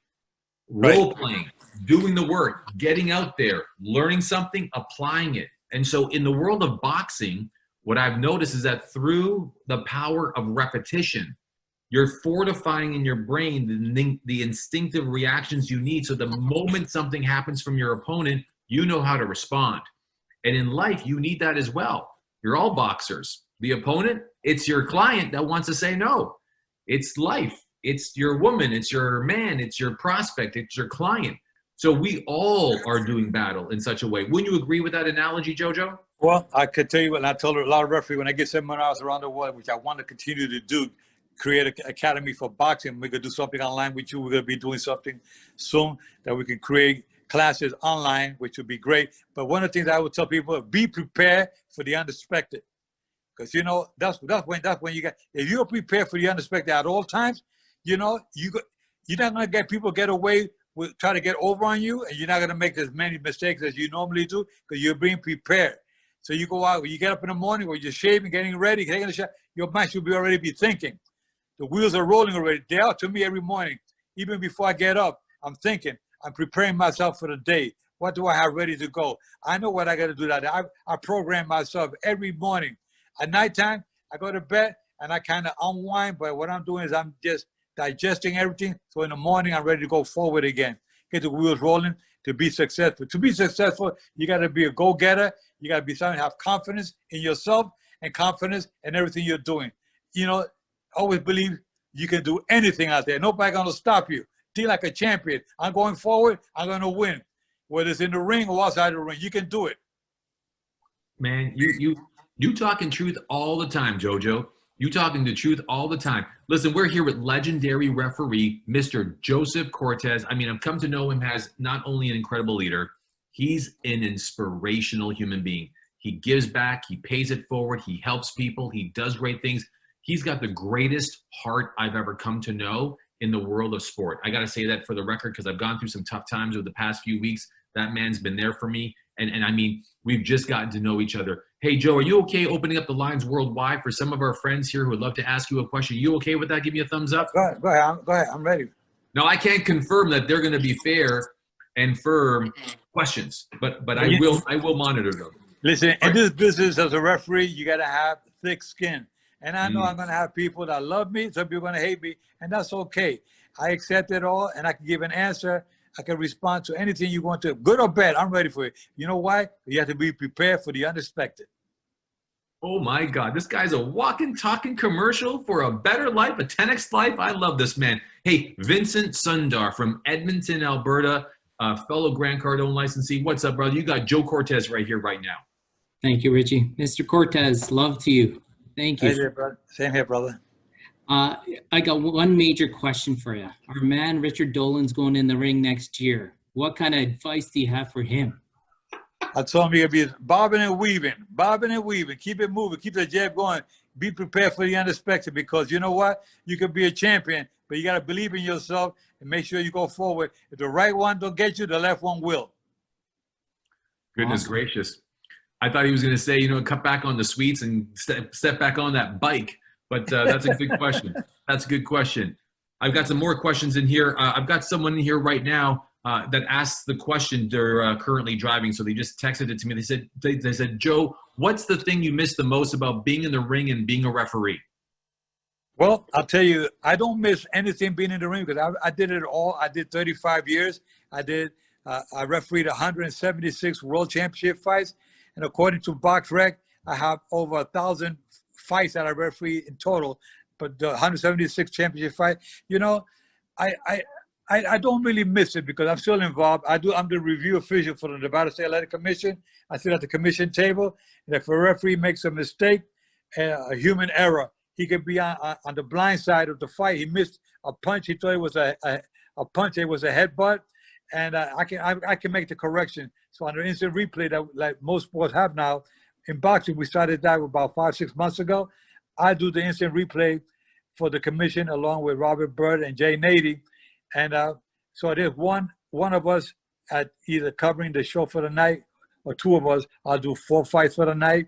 doing the work, getting out there, learning something, applying it. And so in the world of boxing, what I've noticed is that through the power of repetition, you're fortifying in your brain the instinctive reactions you need. So the moment something happens from your opponent, you know how to respond. And in life, you need that as well. You're all boxers. The opponent, it's your client that wants to say no. It's life. It's your woman. It's your man. It's your prospect. It's your client. So we all are doing battle in such a way. Wouldn't you agree with that analogy, Jojo? Well, I could tell you what I told a lot of referees when I get seminars around the world, which I want to continue to do, create an academy for boxing. We're going to do something online with you. We're going to be doing something soon that we can create classes online, which would be great. But one of the things I would tell people, be prepared for the unexpected. Because, you know, that's when you got, if you're prepared for the unexpected at all times, you know, you're not going to get people get away with try to get over on you, and you're not going to make as many mistakes as you normally do because you're being prepared. So you go out, when you get up in the morning, when you're shaving, getting ready, taking a shower, your mind should be already be thinking. The wheels are rolling already. They are to me every morning. Even before I get up, I'm thinking, I'm preparing myself for the day. What do I have ready to go? I know what I got to do that. I program myself every morning. At nighttime, I go to bed and I kind of unwind, but what I'm doing is I'm just digesting everything. So in the morning, I'm ready to go forward again. Get the wheels rolling to be successful. To be successful, you got to be a go-getter. You got to be someone have confidence in yourself and confidence in everything you're doing. You know, always believe you can do anything out there. Nobody going to stop you. Be like a champion. I'm going forward. I'm going to win. Whether it's in the ring or outside the ring, you can do it. Man, you talking truth all the time, Jojo. You talking the truth all the time. Listen, we're here with legendary referee, Mr. Joseph Cortez. I mean, I've come to know him as not only an incredible leader, he's an inspirational human being. He gives back, he pays it forward, he helps people, he does great things. He's got the greatest heart I've ever come to know in the world of sport. I got to say that for the record, because I've gone through some tough times over the past few weeks. That man's been there for me. And I mean, we've just gotten to know each other. Hey, Joe, are you okay opening up the lines worldwide for some of our friends here who would love to ask you a question? You okay with that? Give me a thumbs up. Go ahead. I'm ready. Now, I can't confirm that they're going to be fair and firm questions, but I will monitor them. Listen, in this business as a referee, you got to have thick skin. And I know I'm going to have people that love me, some people are going to hate me, and that's okay. I accept it all, and I can give an answer. I can respond to anything you want to, good or bad. I'm ready for it. You know why? You have to be prepared for the unexpected. Oh my God, this guy's a walking, talking commercial for a better life, a 10X life. I love this man. Hey, Vincent Sundar from Edmonton, Alberta, fellow Grant Cardone licensee. What's up, brother? You got Joe Cortez right here, right now. Thank you, Richie. Mr. Cortez, love to you. Thank you. Hey there, brother. Same here, brother. I got one major question for you. Our man, Richard Dolan's going in the ring next year. What kind of advice do you have for him? I told him you're going to be bobbing and weaving. Keep it moving. Keep the jab going. Be prepared for the unexpected, because you know what? You could be a champion, but you got to believe in yourself and make sure you go forward. If the right one don't get you, the left one will. Goodness gracious. I thought he was going to say, cut back on the sweets and step back on that bike. But that's a good question. That's a good question. I've got some more questions in here. I've got someone in here right now. that asked the question. They're currently driving, so they just texted it to me. They said, Joe, what's the thing you miss the most about being in the ring and being a referee? Well, I'll tell you, I don't miss anything being in the ring because I did it all. I did 35 years. I refereed 176 world championship fights. And according to BoxRec, I have over 1,000 fights that I referee in total. But the 176 championship fight, you know, I don't really miss it because I'm still involved. I'm the review official for the Nevada State Athletic Commission. I sit at the commission table. And if a referee makes a mistake, a human error, he could be on the blind side of the fight. He missed a punch. He thought it was a punch. It was a headbutt, and I can make the correction. So on the instant replay that like most sports have now, in boxing we started that about 5-6 months ago. I do the instant replay for the commission along with Robert Bird and Jay Nady, and so there's one of us at either covering the show for the night, or two of us. I'll do 4 fights for the night,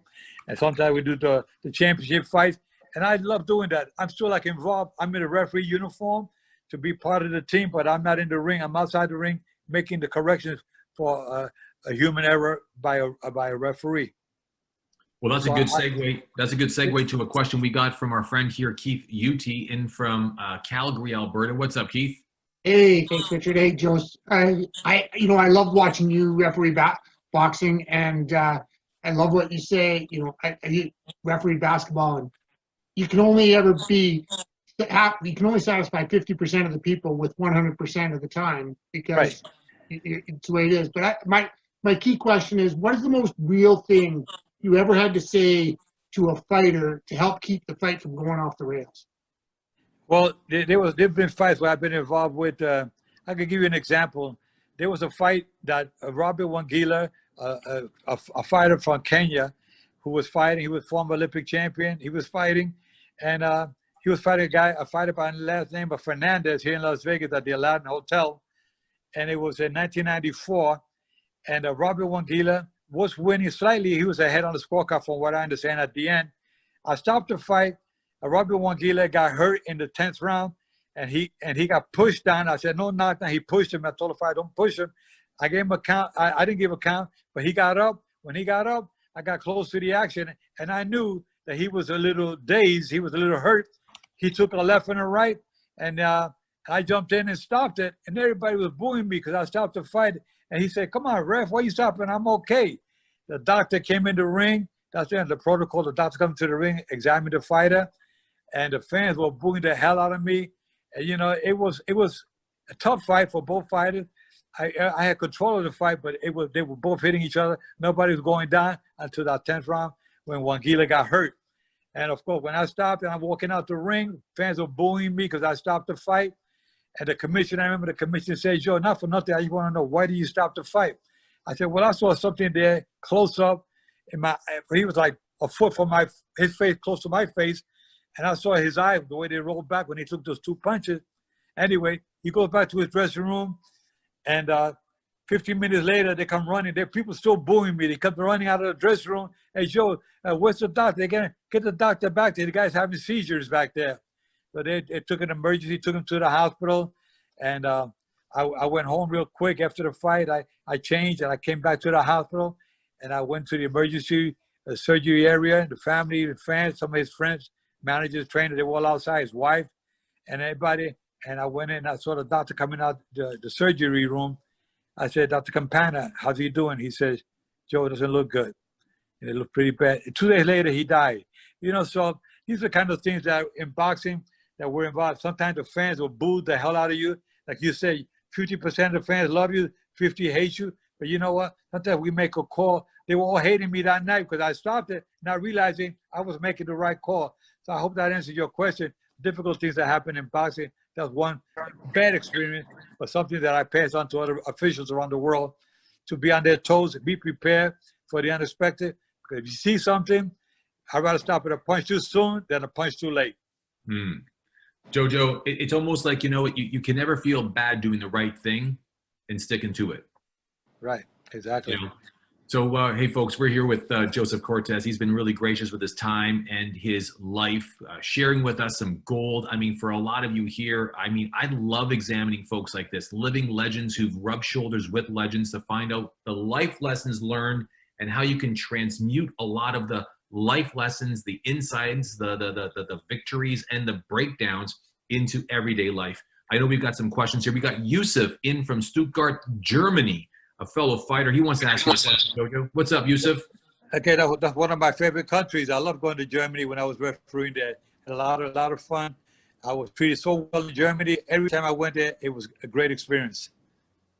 and sometimes we do the championship fights. And I love doing that. I'm still like involved. I'm in a referee uniform to be part of the team, but I'm not in the ring. I'm outside the ring making the corrections for a human error by a referee. Well, that's a good segue. That's a good segue to a question we got from our friend here, Keith Uti, in from Calgary, Alberta. What's up, Keith? Hey, thanks, Richard. Hey, Joe. I love watching you referee boxing, and I love what you say. You know, I referee basketball, and you can only satisfy 50% of the people with 100% of the time because it's the way it is. But my key question is, what is the most real thing you ever had to say to a fighter to help keep the fight from going off the rails? Well, there've been fights where I've been involved with. I could give you an example. There was a fight that Robert Wangila, a fighter from Kenya, who was fighting. He was former Olympic champion. He was fighting. And he was fighting a fighter by the last name of Fernandez here in Las Vegas at the Aladdin Hotel. And it was in 1994. And Robert Wangila was winning slightly. He was ahead on the scorecard from what I understand at the end. I stopped the fight. Robert Wangila got hurt in the 10th round. And he got pushed down. I said, no knockdown. He pushed him. I told the fighter, don't push him. I gave him a count. I didn't give a count. But he got up. When he got up, I got close to the action. And I knew that he was a little dazed. He was a little hurt. He took a left and a right, and I jumped in and stopped it. And everybody was booing me because I stopped the fight. And he said, come on, ref, why are you stopping? I'm okay. The doctor came in the ring. That's the protocol. The doctor comes to the ring, examined the fighter, and the fans were booing the hell out of me. And, you know, it was a tough fight for both fighters. I had control of the fight, but they were both hitting each other. Nobody was going down until that 10th round when Wangila got hurt. And of course, when I stopped and I'm walking out the ring, fans were booing me because I stopped the fight. And the commission, I remember the commission said, Joe, not for nothing, I just want to know, why did you stop the fight? I said, well, I saw something there close up. He was like a foot from his face, close to my face. And I saw his eyes, the way they rolled back when he took those 2 punches. Anyway, he goes back to his dressing room. And 15 minutes later, they come running. There are people still booing me. They come running out of the dressing room. Hey, Joe, where's the doctor? They're going to get the doctor back there. The guy's having seizures back there. So they took an emergency, took him to the hospital. And I went home real quick after the fight. I changed, and I came back to the hospital. And I went to the emergency surgery area. The family, the fans, some of his friends, managers, trainers, they were all outside, his wife and everybody. And I went in, I saw the doctor coming out the surgery room. I said, Dr. Campana, how's he doing? He says, Joe, it doesn't look good. And it looked pretty bad. 2 days later, he died. You know, so these are the kind of things that in boxing that we're involved. Sometimes the fans will boo the hell out of you. Like you say, 50% of the fans love you, 50 hate you. But you know what? Sometimes we make a call. They were all hating me that night because I stopped it, not realizing I was making the right call. So I hope that answers your question. Difficult things that happen in boxing. That's one bad experience, but something that I pass on to other officials around the world to be on their toes, be prepared for the unexpected. Because if you see something, I'd rather stop at a punch too soon than a punch too late. Jojo, it's almost like, you know, you can never feel bad doing the right thing and sticking to it. Right, exactly. You know? So, hey, folks, we're here with Joseph Cortez. He's been really gracious with his time and his life, sharing with us some gold. I mean, for a lot of you here, I mean, I love examining folks like this, living legends who've rubbed shoulders with legends to find out the life lessons learned and how you can transmute a lot of the life lessons, the insides, the victories, and the breakdowns into everyday life. I know we've got some questions here. We got Yusuf in from Stuttgart, Germany, a fellow fighter. He wants to ask you a question, Jojo. What's up, Yusuf? Okay, that's one of my favorite countries. I love going to Germany when I was refereeing there. Had a lot of fun. I was treated so well in Germany. Every time I went there, it was a great experience.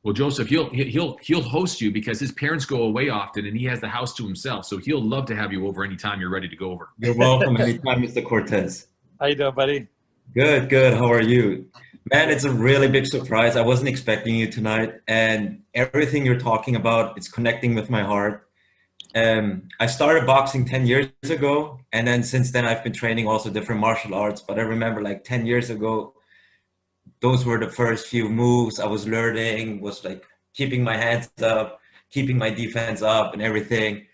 Well, Joseph, he'll host you because his parents go away often and he has the house to himself. So he'll love to have you over anytime you're ready to go over. You're welcome anytime, Mr. Cortez. How you doing, buddy? Good. How are you? Man, it's a really big surprise. I wasn't expecting you tonight, and everything you're talking about, it's connecting with my heart. I started boxing 10 years ago, and then since then I've been training also different martial arts. But I remember like 10 years ago, those were the first few moves I was learning, was like keeping my hands up, keeping my defense up and everything.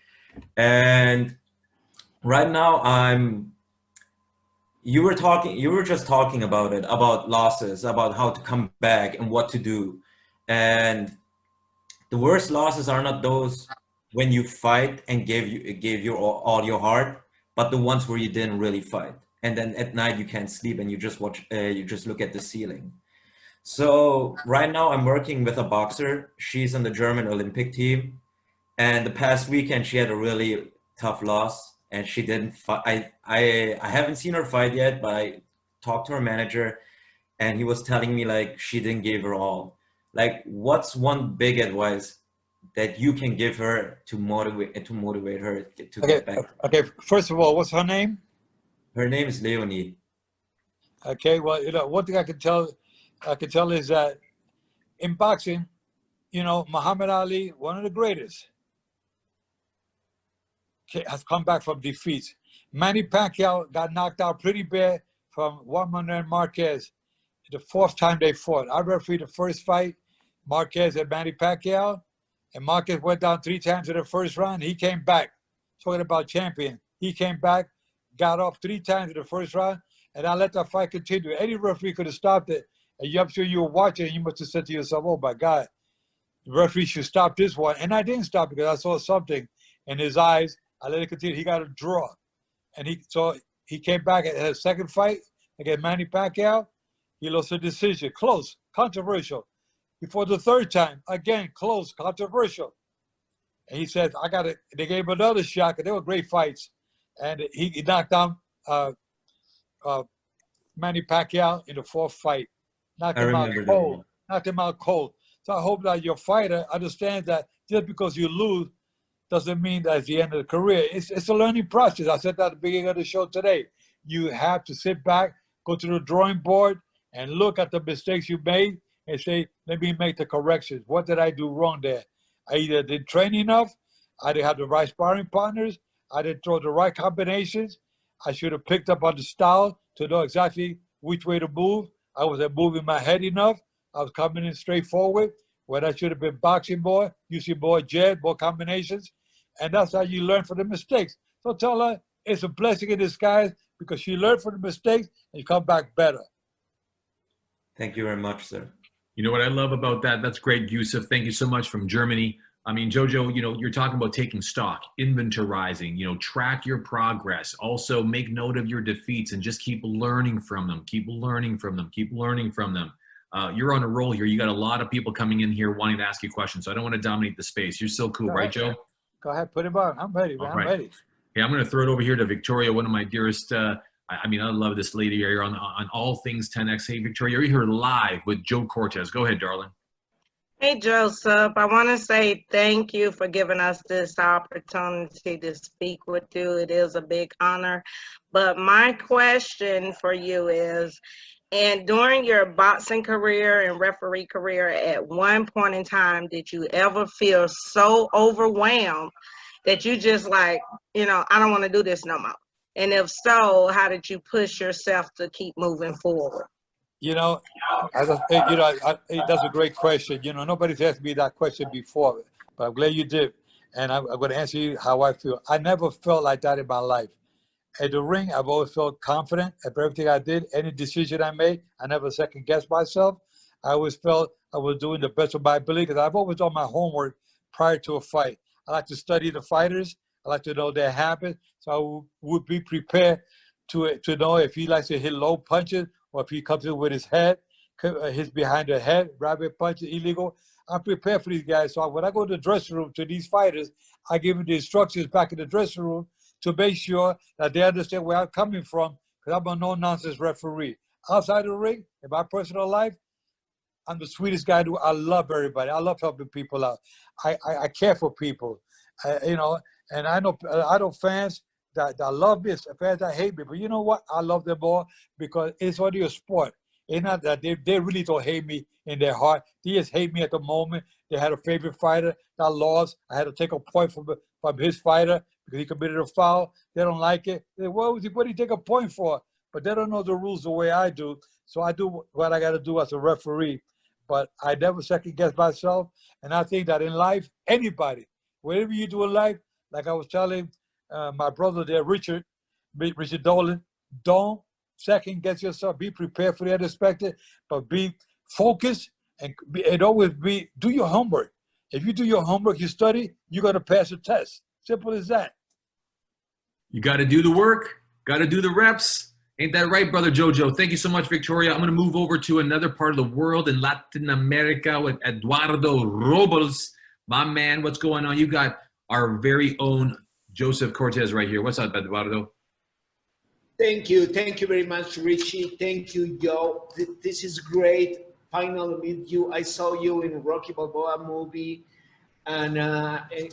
And right now you were just talking about it, about losses, about how to come back and what to do. And the worst losses are not those when you fight and gave your all your heart, but the ones where you didn't really fight. And then at night you can't sleep and you just look at the ceiling. So right now I'm working with a boxer. She's on the German Olympic team. And the past weekend she had a really tough loss. And she didn't fight. I haven't seen her fight yet, but I talked to her manager and he was telling me like she didn't give her all. Like, what's one big advice that you can give her to motivate her to get back? Okay, first of all, what's her name? Her name is Leonie. Okay, well, one thing I can tell is that in boxing, Muhammad Ali, one of the greatest, has come back from defeats. Manny Pacquiao got knocked out pretty bad from Juan Manuel Marquez the fourth time they fought. I refereed the first fight, Marquez and Manny Pacquiao, and Marquez went down 3 times in the first round. He came back. Talking about champion. He came back, got off 3 times in the first round, and I let that fight continue. Any referee could have stopped it. And I'm sure you were watching and you must have said to yourself, oh my God, the referee should stop this one. And I didn't stop because I saw something in his eyes. I let it continue. He got a draw. And he came back at his second fight against Manny Pacquiao. He lost a decision. Close, controversial. Before the third time, again, close, controversial. And he said, they gave him another shot because they were great fights. And he knocked down Manny Pacquiao in the fourth fight. Knocked him out cold. So I hope that your fighter understands that just because you lose doesn't mean that's the end of the career. It's a learning process. I said that at the beginning of the show today. You have to sit back, go to the drawing board, and look at the mistakes you made and say, let me make the corrections. What did I do wrong there? I either didn't train enough, I didn't have the right sparring partners, I didn't throw the right combinations, I should have picked up on the style to know exactly which way to move. I wasn't moving my head enough. I was coming in straight forward when I should have been boxing more, using more jab, more combinations. And that's how you learn from the mistakes. So tell her it's a blessing in disguise because she learned from the mistakes and you come back better. Thank you very much, sir. You know what I love about that? That's great, Yusuf. Thank you so much from Germany. I mean, Jojo, you're talking about taking stock, inventorizing, track your progress. Also make note of your defeats and just keep learning from them. Keep learning from them. Keep learning from them. You're on a roll here. You got a lot of people coming in here wanting to ask you questions. So I don't want to dominate the space. You're so cool, right, Joe? Go ahead, put him on. I'm ready, man. I'm ready. Yeah, I'm going to throw it over here to Victoria, one of my dearest. I love this lady here on all things 10X. Hey, Victoria, you're here live with Joe Cortez. Go ahead, darling. Hey, Joseph. I want to say thank you for giving us this opportunity to speak with you. It is a big honor. But my question for you is, and during your boxing career and referee career, at one point in time, did you ever feel so overwhelmed that you just like, I don't want to do this no more? And if so, how did you push yourself to keep moving forward? That's a great question. Nobody's asked me that question before, but I'm glad you did. and I'm going to answer you how I feel. I never felt like that in my life. At the ring, I've always felt confident of everything I did. Any decision I made, I never second-guessed myself. I always felt I was doing the best of my ability because I've always done my homework prior to a fight. I like to study the fighters. I like to know their habits, so I would be prepared to know if he likes to hit low punches or if he comes in with his head, his behind the head, rabbit punches, illegal. I'm prepared for these guys. So when I go to the dressing room to these fighters, I give them the instructions back in the dressing room to make sure that they understand where I'm coming from, because I'm a no-nonsense referee. Outside the ring, in my personal life, I'm the sweetest guy. I love everybody. I love helping people out. I care for people, you know. And I know fans that love me, fans that hate me. But you know what? I love them all because it's only a sport. It's not that they really don't hate me in their heart. They just hate me at the moment. They had a favorite fighter that lost. I had to take a point from his fighter because he committed a foul. They don't like it. They say, what do you take a point for? But they don't know the rules the way I do. So I do what I got to do as a referee. But I never second guess myself. And I think that in life, anybody, whatever you do in life, like I was telling my brother there, Richard Dolan, don't second guess yourself. Be prepared for the unexpected, but be focused and always do your homework. If you do your homework, you study, you're going to pass the test. Simple as that. You got to do the work, got to do the reps. Ain't that right, Brother Jojo? Thank you so much, Victoria. I'm going to move over to another part of the world in Latin America with Eduardo Robles. My man, what's going on? You got our very own Joseph Cortez right here. What's up, Eduardo? Thank you. Thank you very much, Richie. Thank you, Joe. This is great. Finally meet you. I saw you in Rocky Balboa movie and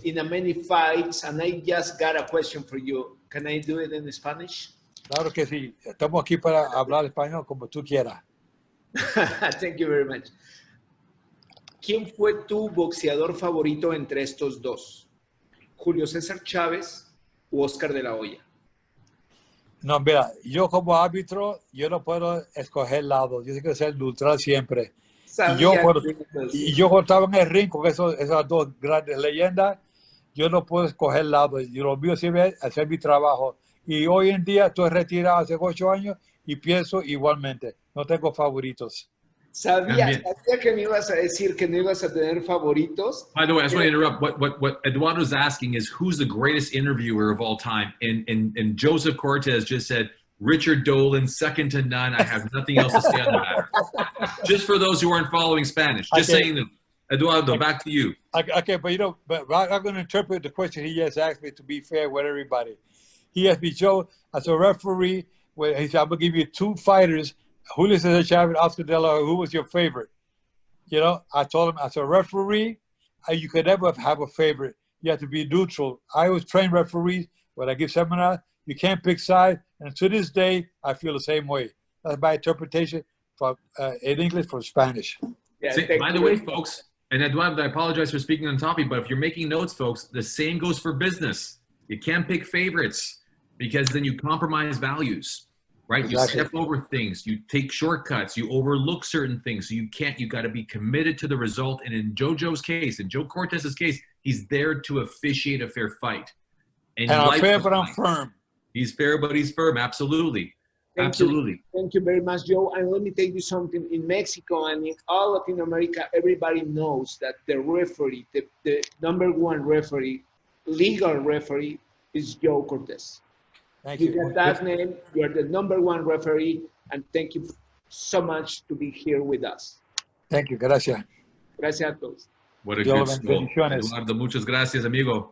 in many fights, and I just got a question for you. Can I do it in Spanish? Claro que sí. Estamos aquí para hablar español como tú quieras. Thank you very much. ¿Quién fue tu boxeador favorito entre estos dos? ¿Julio César Chávez o Oscar de la Hoya? No, mira, yo como árbitro, yo no puedo escoger lado. Yo tengo que ser neutral siempre. Y yo cuando estaba en el ring con esas dos grandes leyendas, yo no puedo escoger lado. Y lo mío siempre es hacer mi trabajo. Y hoy en día estoy retirado hace 8 años y pienso igualmente. No tengo favoritos. Sabía que me ibas a decir que no ibas a tener favoritos. By the way, I just want to interrupt. What Eduardo's asking is who's the greatest interviewer of all time? And Joseph Cortez just said, Richard Dolan, second to none. I have nothing else to say on the matter. Just for those who aren't following Spanish. Just saying that. Eduardo, back to you. Okay, but you know, I'm going to interpret the question he just asked me to be fair with everybody. He asked me, Joe, as a referee, he said, I'm going to give you 2 fighters, Julio Cesar Chavez, Oscar de la Hoya. Who was your favorite? You know, I told him, as a referee, you could never have a favorite. You have to be neutral. I always train referees when I give seminars. You can't pick sides. And to this day, I feel the same way. That's my interpretation from in English from Spanish. Yeah, by the way, folks, and Eduardo, I apologize for speaking on topic, but if you're making notes, folks, the same goes for business. You can't pick favorites because then you compromise values, right? Exactly. You step over things, you take shortcuts, you overlook certain things. So you got to be committed to the result. And in Jojo's case, in Joe Cortez's case, he's there to officiate a fair fight. And I'm fair, but I'm firm. He's fair, but he's firm. Absolutely. Absolutely. Thank you very much, Joe. And let me tell you something. In Mexico and in all Latin America, everybody knows that the referee, the #1 referee, legal referee, is Joe Cortez. Thank you. You get that name. You're the #1 referee. And thank you so much to be here with us. Thank you. Gracias. Gracias a todos. What a good soul. Eduardo, muchas gracias, amigo.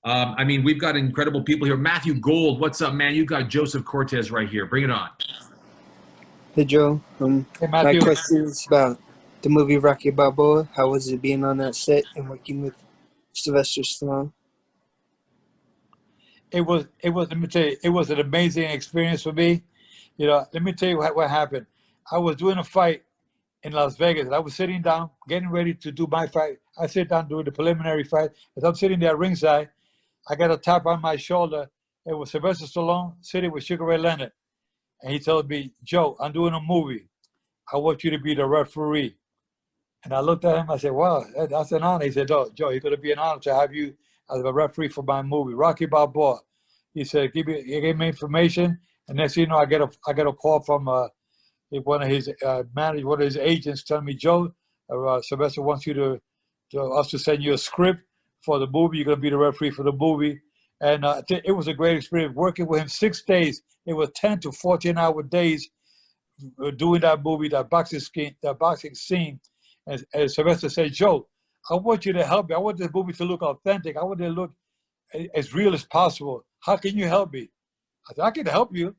I mean, we've got incredible people here. Matthew Gold, what's up, man? You got Joseph Cortez right here. Bring it on. Hey, Joe. Hey, my question is about the movie Rocky Balboa. How was it being on that set and working with Sylvester Stallone? It was, let me tell you, it was an amazing experience for me. You know, let me tell you what happened. I was doing a fight in Las Vegas, and I was sitting down, getting ready to do my fight. I sit down doing the preliminary fight. As I'm sitting there ringside, I got a tap on my shoulder. It was Sylvester Stallone sitting with Sugar Ray Leonard. And he told me, Joe, I'm doing a movie. I want you to be the referee. And I looked at him. I said, wow, that's an honor. He said, oh, Joe, it's going to be an honor to have you as a referee for my movie, Rocky Balboa. He said, he gave me information, and next thing you know, I get a call from one of his managers, one of his agents, telling me, Joe, Sylvester wants you us to send you a script for the movie. You're gonna be the referee for the movie, and it was a great experience working with him 6 days. It was 10 to 14-hour days doing that movie, that boxing scene. And Sylvester said, Joe, I want you to help me. I want this movie to look authentic. I want it to look as real as possible. How can you help me? I said, I can help you.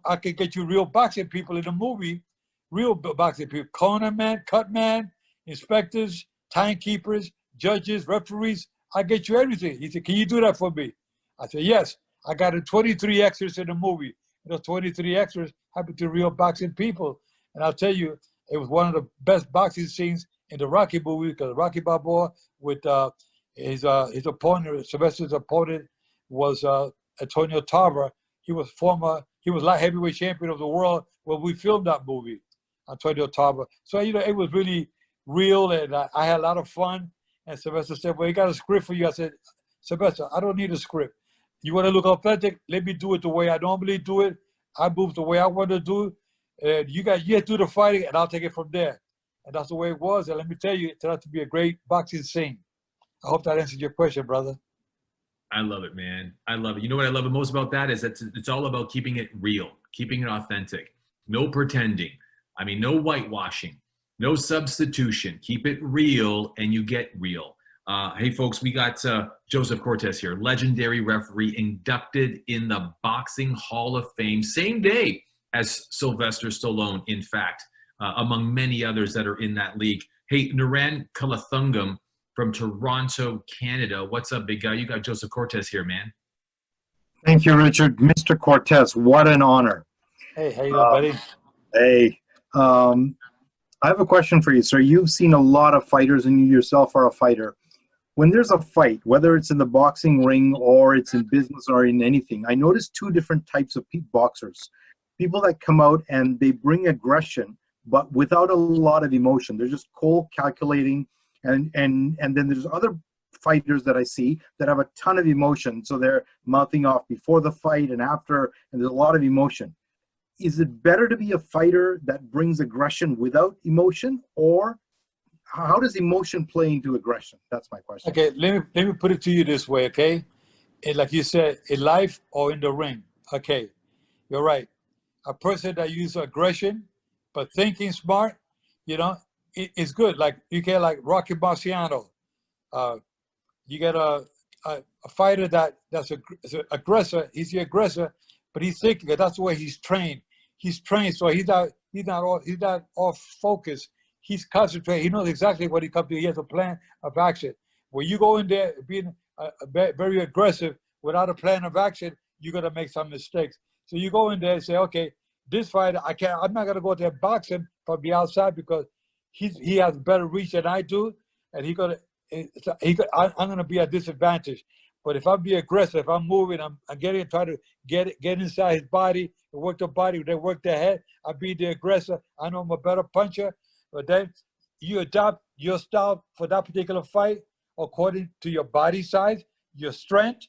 I can get you real boxing people in the movie, real boxing people, corner man, cut man, inspectors, timekeepers, judges, referees. I get you everything. He said, can you do that for me? I said, yes. I got 23 extras in the movie. Those 23 extras happened to real boxing people. And I'll tell you, it was one of the best boxing scenes in the Rocky movie, because Rocky Balboa with his opponent, Sylvester's opponent was Antonio Tarver. He was light heavyweight champion of the world when we filmed that movie, Antonio Tarver. So, it was really real, and I had a lot of fun. And Sylvester said, well, he got a script for you. I said, Sylvester, I don't need a script. You want to look authentic? Let me do it the way I normally do it. I move the way I want to do it. And you do the fighting, and I'll take it from there. And that's the way it was. And let me tell you, it turned out to be a great boxing scene. I hope that answered your question, brother. I love it, man. I love it. You know what I love the most about that is that it's all about keeping it real, keeping it authentic. No pretending. I mean, no whitewashing, no substitution. Keep it real, and you get real. Hey, folks, we got Joseph Cortez here, legendary referee, inducted in the Boxing Hall of Fame, same day as Sylvester Stallone, in fact, among many others that are in that league. Hey, Naran Kalathungam from Toronto, Canada. What's up, big guy? You got Joseph Cortez here, man. Thank you, Richard. Mr. Cortez, what an honor. Hey, how you doing, buddy? Hey. I have a question for you, sir. You've seen a lot of fighters, and you yourself are a fighter. When there's a fight, whether it's in the boxing ring or it's in business or in anything, I notice two different types of boxers. People that come out and they bring aggression, but without a lot of emotion. They're just cold, calculating, and then there's other fighters that I see that have a ton of emotion. So they're mouthing off before the fight and after, and there's a lot of emotion. Is it better to be a fighter that brings aggression without emotion, or how does emotion play into aggression? That's my question. Okay, let me put it to you this way, okay? And like you said, in life or in the ring, okay, you're right. A person that uses aggression but thinking smart, it's good. Like you get like Rocky Marciano. You get a fighter that's an aggressor. He's the aggressor, but he's thinking. That's the way he's trained. He's trained, so he's not off focus. He's concentrated. He knows exactly what he comes to. He has a plan of action. When you go in there being very aggressive without a plan of action, you're gonna make some mistakes. So you go in there and say, okay, this fighter, I'm not gonna go there and box him from the outside because he has better reach than I do, and I'm gonna be at disadvantage. But if I'm being aggressive, if I'm moving, I'm trying to get inside his body and work the body, they work their head. I be the aggressor. I know I'm a better puncher. But then you adopt your style for that particular fight according to your body size, your strength,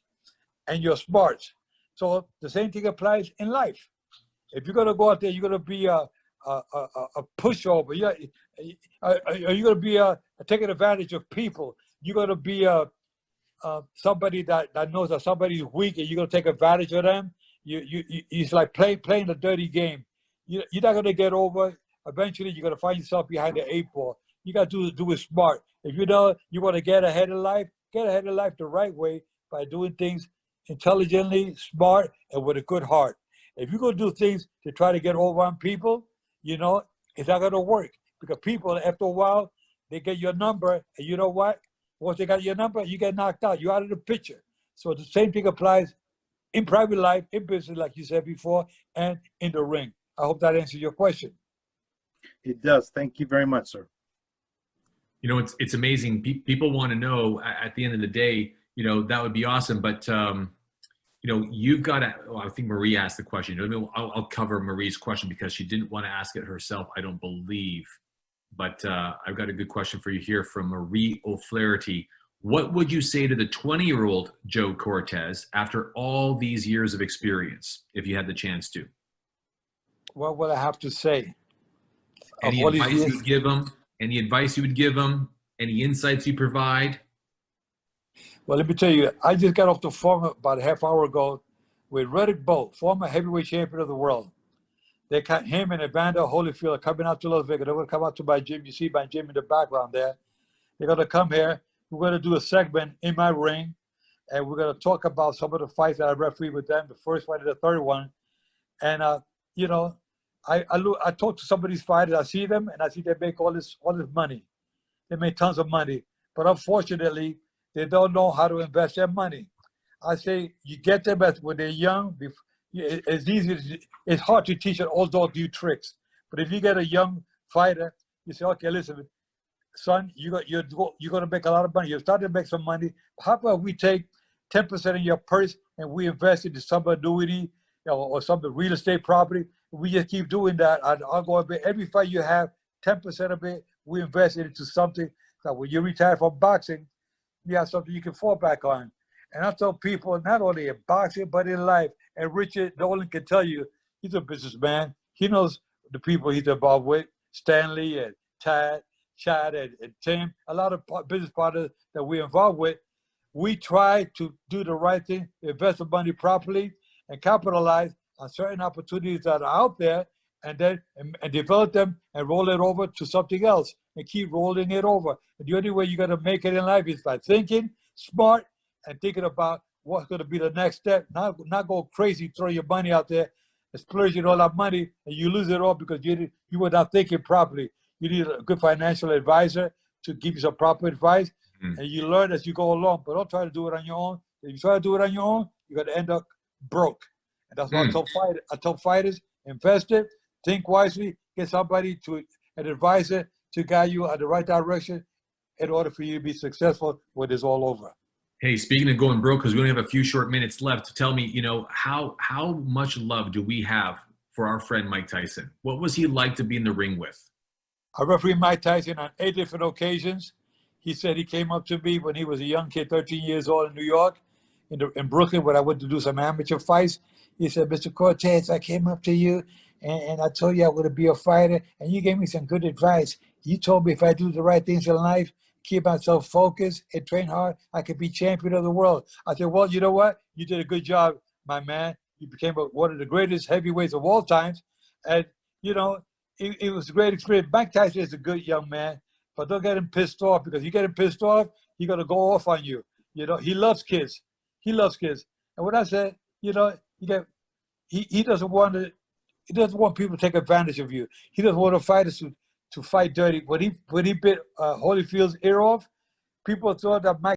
and your smarts. So the same thing applies in life. If you're gonna go out there, you're gonna be a pushover. Are you gonna be taking advantage of people? You're gonna be somebody that knows that somebody's weak, and you're gonna take advantage of them. It's like playing a dirty game. You're not gonna get over. Eventually, you're gonna find yourself behind the 8 ball. You got to do it smart. If you know you want to get ahead of life the right way by doing things intelligently, smart, and with a good heart. If you're gonna do things to try to get over on people, it's not gonna work, because people, after a while, they get your number, and you know what? Once they got your number, you get knocked out. You're out of the picture. So the same thing applies in private life, in business, like you said before, and in the ring. I hope that answers your question. It does. Thank you very much, sir. It's amazing. People want to know at the end of the day, that would be awesome. But, you've got to, I think Marie asked the question. I'll cover Marie's question because she didn't want to ask it herself, I don't believe. But I've got a good question for you here from Marie O'Flaherty. What would you say to the 20-year-old Joe Cortez after all these years of experience, if you had the chance to? What would I have to say? Any advice you would give him? Any advice you would give him? Any insights you provide? Well, let me tell you, I just got off the phone about a half hour ago with Riddick Bowe, former heavyweight champion of the world. They got him and Evander Holyfield are coming out to Las Vegas. They're going to come out to my gym. You see my gym in the background there. They're going to come here. We're going to do a segment in my ring, and we're going to talk about some of the fights that I refereed with them, the first fight and the third one. And, you know, I talk to some of these fighters. I see them, and I see they make all this money. They make tons of money. But unfortunately, they don't know how to invest their money. I say you get them when they're young. It's easy. It's hard to teach an old dog new tricks. But if you get a young fighter, you say, okay, listen, son, you're going to make a lot of money. You're starting to make some money. How about we take 10% of your purse and we invest it in some annuity, or some real estate property? We just keep doing that. I'll go every fight you have, 10% of it, we invest it into something that when you retire from boxing, you have something you can fall back on. And I tell people, not only in boxing, but in life, and Richard Dolan can tell you, he's a businessman. He knows the people he's involved with, Stanley and Chad and Tim, a lot of business partners that we're involved with. We try to do the right thing, invest the money properly, and capitalize on certain opportunities that are out there, and then and develop them and roll it over to something else and keep rolling it over. And the only way you're going to make it in life is by thinking smart and thinking about what's going to be the next step. Not go crazy, throw your money out there, and splurging all that money, and you lose it all because you were not thinking properly. You need a good financial advisor to give you some proper advice, and you learn as you go along. But don't try to do it on your own. If you try to do it on your own, you're going to end up broke. And that's why I tell fighters, invest it, think wisely, get somebody an advisor to guide you in the right direction in order for you to be successful when it's all over. Hey, speaking of going broke, because we only have a few short minutes left, tell me, how much love do we have for our friend Mike Tyson? What was he like to be in the ring with? I refereed Mike Tyson on 8 different occasions. He said he came up to me when he was a young kid, 13 years old in New York, in Brooklyn, when I went to do some amateur fights. He said, Mr. Cortez, I came up to you and I told you I was going to be a fighter, and you gave me some good advice. You told me if I do the right things in life, keep myself focused and train hard, I could be champion of the world. I said, well, you know what? You did a good job, my man. You became one of the greatest heavyweights of all times. And, it was a great experience. Mike Tyson is a good young man, but don't get him pissed off, because you get him pissed off, he's going to go off on you. He loves kids. He loves kids. And when I said, he doesn't want people to take advantage of you. He doesn't want fighters to fight dirty. When he bit Holyfield's ear off, people thought that Mike